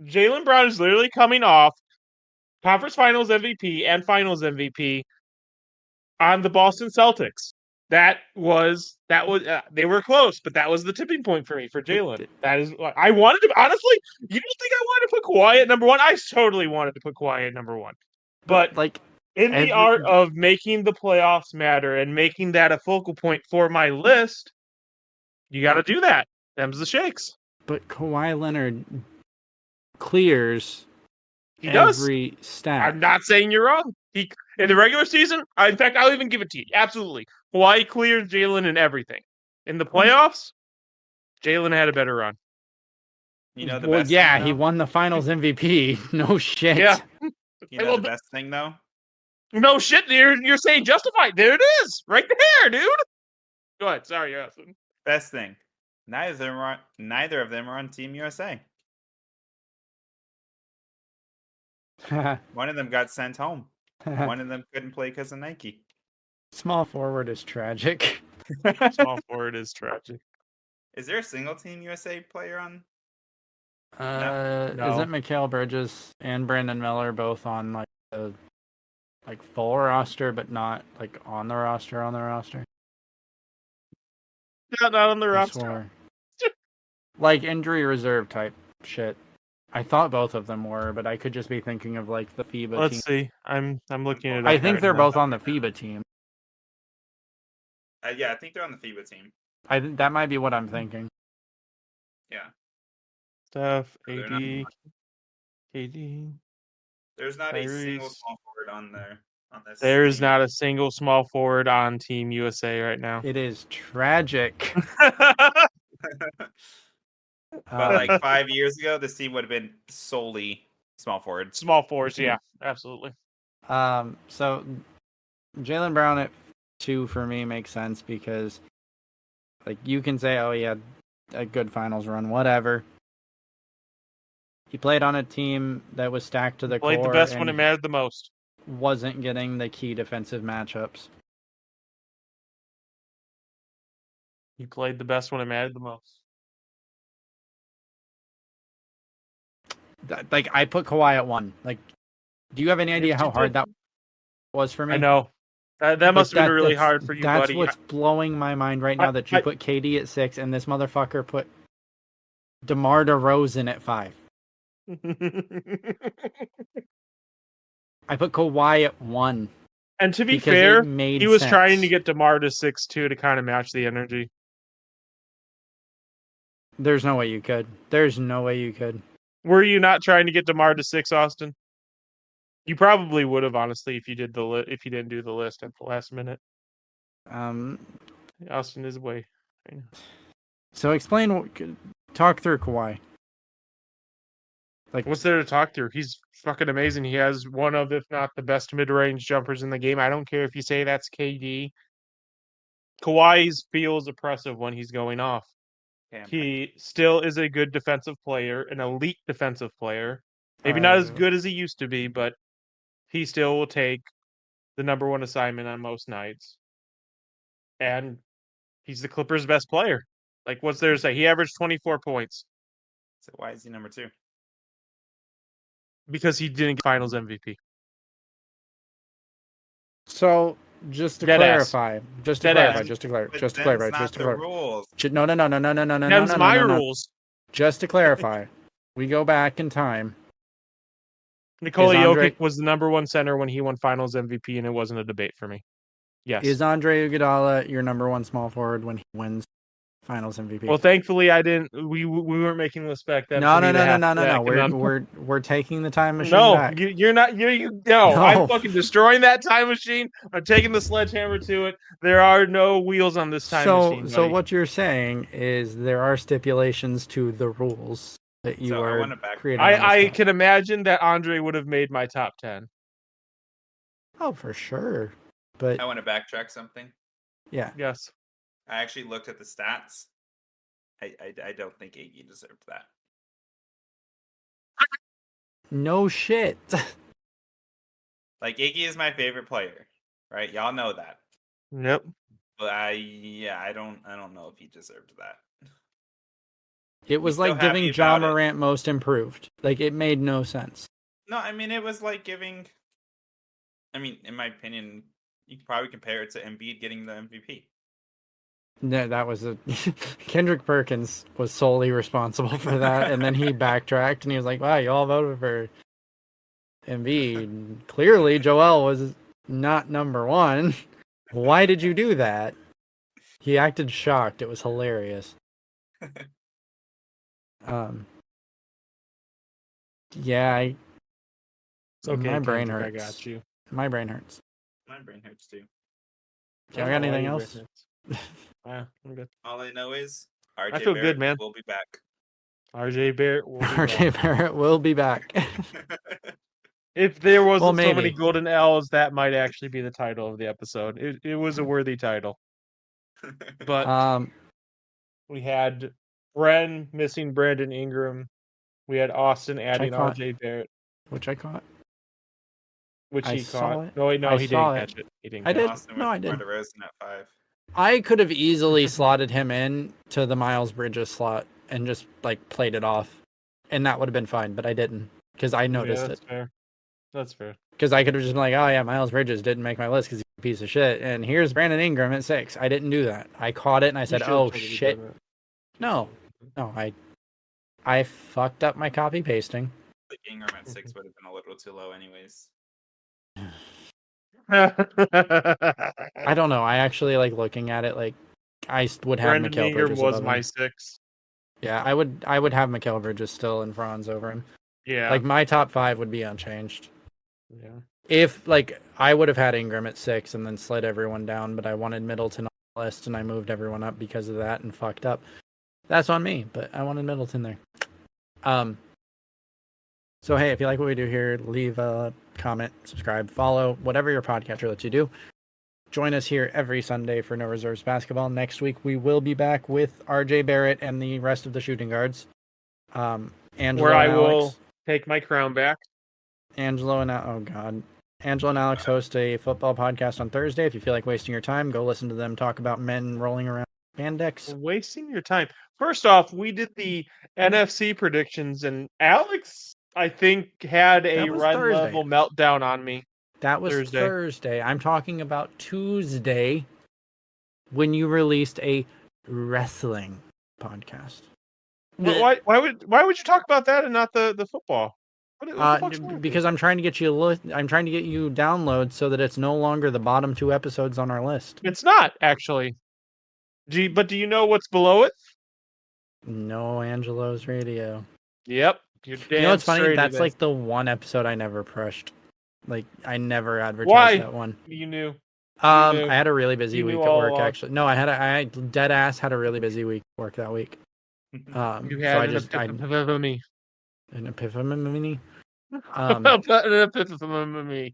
Jaylen Brown is literally coming off Conference Finals MVP and Finals MVP on the Boston Celtics. That was they were close, but that was the tipping point for me for Jaylen. That is, I wanted to, honestly. You don't think I wanted to put Kawhi at number 1? I totally wanted to put Kawhi at number 1, but like, in the art of making the playoffs matter and making that a focal point for my list, you got to do that. Them's the shakes. but Kawhi Leonard clears He does. every stat. I'm not saying you're wrong. He in the regular season, in fact, I'll even give it to you. Absolutely, Kawhi cleared Jaylen in everything. In the playoffs, Jaylen had a better run. You know the Well, best yeah, thing, he though? won the Finals MVP. No shit. Yeah. You know the best thing though? No shit, you're saying justified. There it is, right there, dude. Go ahead. Sorry, you're asking. Best thing. Neither of them are on Team USA. One of them got sent home. One of them couldn't play because of Nike. Small forward is tragic. Small forward is tragic. Is there a single Team USA player on? Is No. it Mikal Bridges and Brandon Miller both on like the full roster, but not like on the roster? Not on the I roster. swear. Like injury reserve type shit. I thought both of them were, but I could just be thinking of like the FIBA team. Let's see. I'm looking at it. I up think right they're now. both on the FIBA team. Yeah, I think they're on the FIBA team. I think that might be what I'm thinking. Yeah. Steph, They're AD, KD. There's not a single Tyrese. small forward on there. On this There is team. not a single small forward on Team USA right now. It is tragic. But like 5 years ago, this team would have been solely small forwards. Small forwards, yeah, absolutely. So Jaylen Brown at 2 for me makes sense because, like, you can say, oh, he had a good finals run, whatever. He played on a team that was stacked to the Played core. the best when and it mattered the most. wasn't getting the key defensive matchups. He played the best when it mattered the most. Like, I put Kawhi at 1. Like, do you have any idea how hard that was for me? I know. That Like, must have been really hard for you, that's buddy. what's blowing my mind right now, that you put KD at 6 and this motherfucker put DeMar DeRozan at 5. I put Kawhi at 1. And to be because fair, it made he was sense. trying to get DeMar to 6'2" to kind of match the energy. There's no way you could. There's no way you could. Were you not trying to get DeMar to 6, Austin? You probably would have, honestly, if you didn't do the list at the last minute. Austin is away. So talk through Kawhi. Like, what's there to talk through? He's fucking amazing. He has one of, if not the best mid-range jumpers in the game. I don't care if you say that's KD. Kawhi feels oppressive when he's going off. He still is a good defensive player, an elite defensive player. Maybe not as good as he used to be, but he still will take the number 1 assignment on most nights. And he's the Clippers' best player. Like, what's there to say? He averaged 24 points. So why is he number 2? Because he didn't get Finals MVP. So, just to clarify, rules. No. Them's my rules. Just to clarify, we go back in time. Nikola Jokic was the number 1 center when he won Finals MVP, and it wasn't a debate for me. Yes. Is Andre Iguodala your number 1 small forward when he wins Finals MVP? Well, thankfully, I didn't. We weren't making this back then. No. We're taking the time machine back. No, you're not. No, I'm fucking destroying that time machine. I'm taking the sledgehammer to it. There are no wheels on this time machine. So what you're saying is there are stipulations to the rules that you are creating. I can imagine that Andre would have made my top 10. Oh, for sure. But I want to backtrack something. Yeah. Yes. I actually looked at the stats. I don't think Iggy deserved that. No shit. Like, Iggy is my favorite player, right? Y'all know that. Yep. But I don't know if he deserved that. It was like giving John Morant most improved. Like, it made no sense. No, I mean, it was like giving. I mean, in my opinion, you could probably compare it to Embiid getting the MVP. No, that was Kendrick Perkins was solely responsible for that, and then he backtracked and he was like, "Wow, you all voted for Embiid. Clearly, Joel was not number 1. Why did you do that?" He acted shocked. It was hilarious. Yeah, It's okay, my brain Kendrick, hurts. I got you. My brain hurts. My brain hurts too. Do you got anything else? I'm good. All I know is RJ I feel Barrett good, man. will be back. RJ Barrett will be RJ back. Barrett will be back. If there wasn't so maybe. many golden L's, that might actually be the title of the episode. It was a worthy title. But we had Rehn missing Brandon Ingram. We had Austin adding RJ Barrett. Which I caught. Which I he saw caught. it. No, he didn't catch it. He didn't. I did. Austin No, with I did. DeMar DeRozan at 5. I could have easily slotted him in to the Miles Bridges slot and just like played it off, and that would have been fine. But I didn't because I noticed that's it. Fair. That's fair. Because I could have just been like, "Oh yeah, Miles Bridges didn't make my list because he's a piece of shit." And here's Brandon Ingram at 6. I didn't do that. I caught it and I said, "Oh shit." No, I fucked up my copy pasting. Like, Ingram at 6 would have been a little too low, anyways. I don't know. I actually like looking at it. Like, I would have Brandon Mikal Ingram Bridges was above my him. 6. Yeah, I would have Mikal Bridges still in Franz over him. Yeah. Like, my top 5 would be unchanged. Yeah. If, like, I would have had Ingram at 6 and then slid everyone down, but I wanted Middleton on the list and I moved everyone up because of that and fucked up. That's on me, but I wanted Middleton there. So, hey, if you like what we do here, leave a comment, subscribe, follow, whatever your podcatcher lets you do. Join us here every Sunday for No Reserves Basketball. Next week, we will be back with RJ Barrett and the rest of the shooting guards. Angelo Where I and will Alex. take my crown back. Angelo and oh god, Angelo and Alex host a football podcast on Thursday. If you feel like wasting your time, go listen to them talk about men rolling around spandex. Wasting your time. First off, we did the NFC predictions, and Alex, I think, had a That was red Thursday. level meltdown on me. That was Thursday. Thursday. I'm talking about Tuesday when you released a wrestling podcast. Why would you talk about that and not the football? What the fuck's wrong with Because I'm trying to get you I'm trying to get you downloads so that it's no longer the bottom 2 episodes on our list. It's not actually. But do you know what's below it? No Angelo's radio. Yep. You're damn You know what's funny? straight That's it like is. the one episode I never pushed. Like I never advertised Why? that one. You knew. knew. I had a really busy You week knew at all work along. actually. No, I dead ass had a really busy week at work that week. You So had I an just epiphany. an epiphany. An epiphany.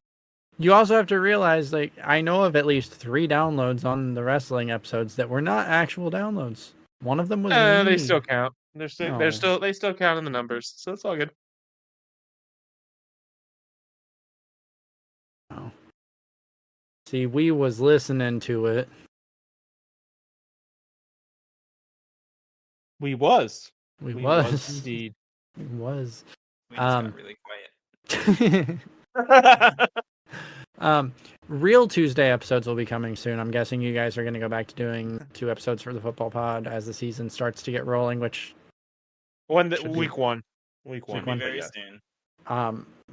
You also have to realize, like, I know of at least 3 downloads on the wrestling episodes that were not actual downloads. One of them was me. They still count. They No. still count in the numbers, so it's all good. Oh. See, we was listening to it. We was was indeed. We was. We just got really quiet. Real Tuesday episodes will be coming soon. I'm guessing you guys are going to go back to doing 2 episodes for the football pod as the season starts to get rolling, which Week one. Should be very soon.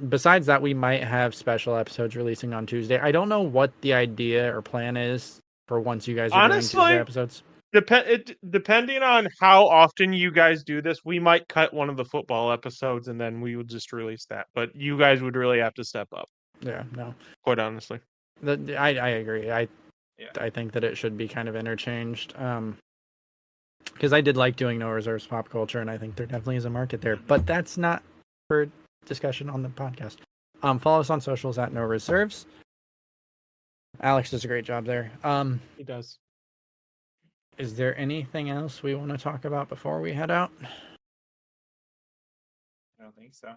Besides that, we might have special episodes releasing on Tuesday. I don't know what the idea or plan is for once you guys are doing Tuesday episodes. Depending on how often you guys do this, we might cut one of the football episodes and then we would just release that. But you guys would really have to step up. Yeah, no. Quite honestly. I agree. I think that it should be kind of interchanged. Because I did like doing No Reserves Pop Culture, and I think there definitely is a market there. But that's not for discussion on the podcast. Follow us on socials at No Reserves. Alex does a great job there. He does. Is there anything else we want to talk about before we head out? I don't think so.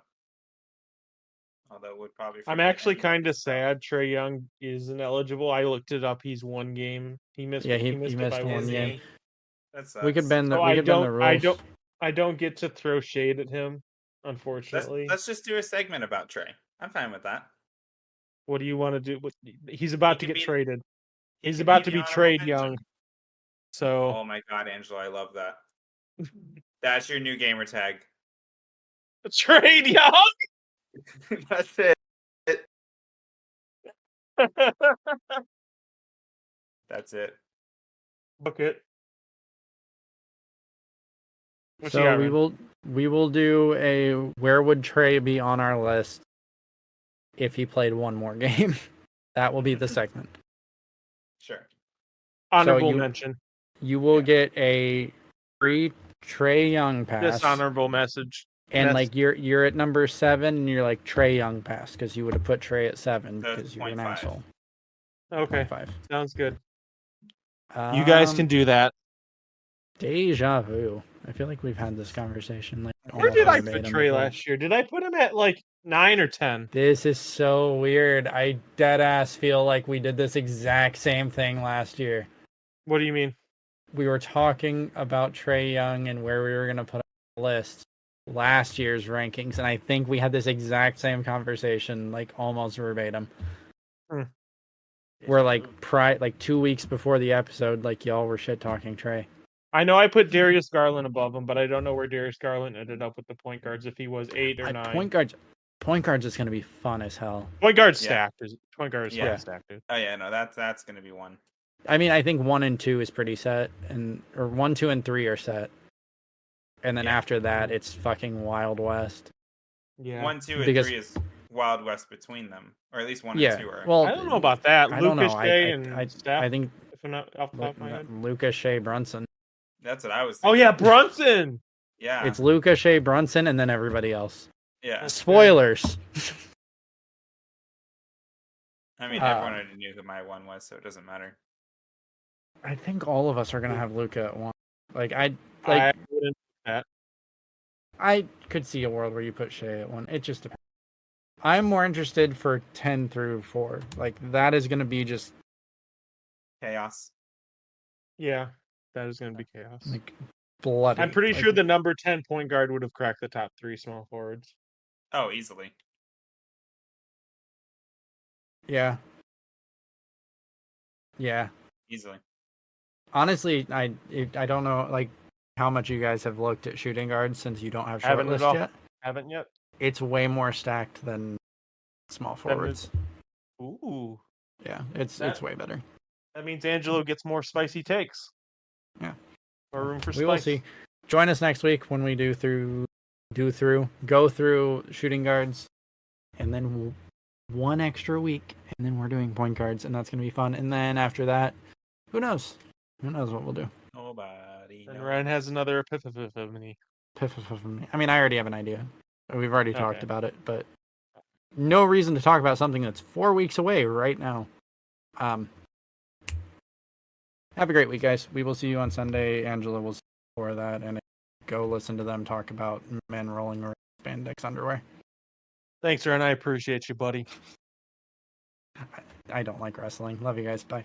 Although it would probably. I'm actually kind of sad Trae Young isn't eligible. I looked it up. He's one game. He missed. Yeah, he missed missed it by one game. That sucks. We could bend the So rules. I don't get to throw shade at him, unfortunately. Let's just do a segment about Trae. I'm fine with that. What do you want to do? He's about to He get can traded. He He's can about be to be the honorable trade mention. young. So Oh my god, Angelo, I love that. That's your new gamer tag. trade young. That's it. That's it. Book it. What you So got, we will do a where would Trey be on our list if he played one more game. That will be the segment. Sure. Honorable you- mention. You will get a free Trey Young pass. Dishonorable message. And That's- like you're at number 7 and you're like Trey Young pass because you would have put Trey at 7 So because you're an 0.5. asshole. Okay, 0.5. sounds good. You guys can do that. Deja vu. I feel like we've had this conversation. Like, Where almost did I verbatim put Trey before. last year? Did I put him at like 9 or 10? This is so weird. I dead ass feel like we did this exact same thing last year. What do you mean? We were talking about Trey Young and where we were going to put on the list last year's rankings, and I think we had this exact same conversation, like almost verbatim. We're like 2 weeks before the episode, like y'all were shit talking Trey. I know I put Darius Garland above him, but I don't know where Darius Garland ended up with the point guards. If he was 8 or 9. Point guards is going to be fun as hell. Point guard Yeah. stacked. Point guard is Yeah. fun stacked, dude. Oh yeah, no, that's gonna be one. I mean, I think 1 and 2 is pretty set, or 1, 2, and 3 are set, and then Yeah. after that, it's fucking Wild West. Yeah. 1, 2, and Because- 3 is Wild West between them, or at least 1 Yeah, and 2 are. well, I don't know about that. I don't Lucas know. Shea and Steph, I think if I'm not off the top of my head. Lucas Shea Brunson. That's what I was. Oh Thinking. yeah, Brunson. Yeah. It's Lucas Shea Brunson, and then everybody else. Yeah. That's Spoilers. I mean, everyone already knew who my 1 was, so it doesn't matter. I think all of us are gonna have Luca at 1. Like I wouldn't. I could see a world where you put Shea at 1. It just depends. I'm more interested for 10 through 4. Like, that is going to be just, Chaos. Yeah, that is going to be chaos. like, bloody. I'm pretty Like, sure the number 10 point guard would have cracked the top 3 small forwards. Oh, easily. Yeah. Yeah. Easily. Honestly, I don't know, like, how much you guys have looked at shooting guards since you don't have Haven't at shortlist all. yet. Haven't yet. It's way more stacked than small That means- forwards. Ooh. Yeah, it's way better. That means Angelo gets more spicy takes. Yeah. More room for spice. We will see. Join us next week when we go through shooting guards, and then one extra week, and then we're doing point guards, and that's going to be fun. And then after that, who knows? Who knows what we'll do? Nobody. And knows. Ryan has another epiphany. I mean, I already have an idea. We've already talked Okay. about it, but no reason to talk about something that's 4 weeks away right now. Have a great week, guys. We will see you on Sunday. Angela will see you for that, and go listen to them talk about men rolling around spandex underwear. Thanks, Ryan. I appreciate you, buddy. I don't like wrestling. Love you guys. Bye.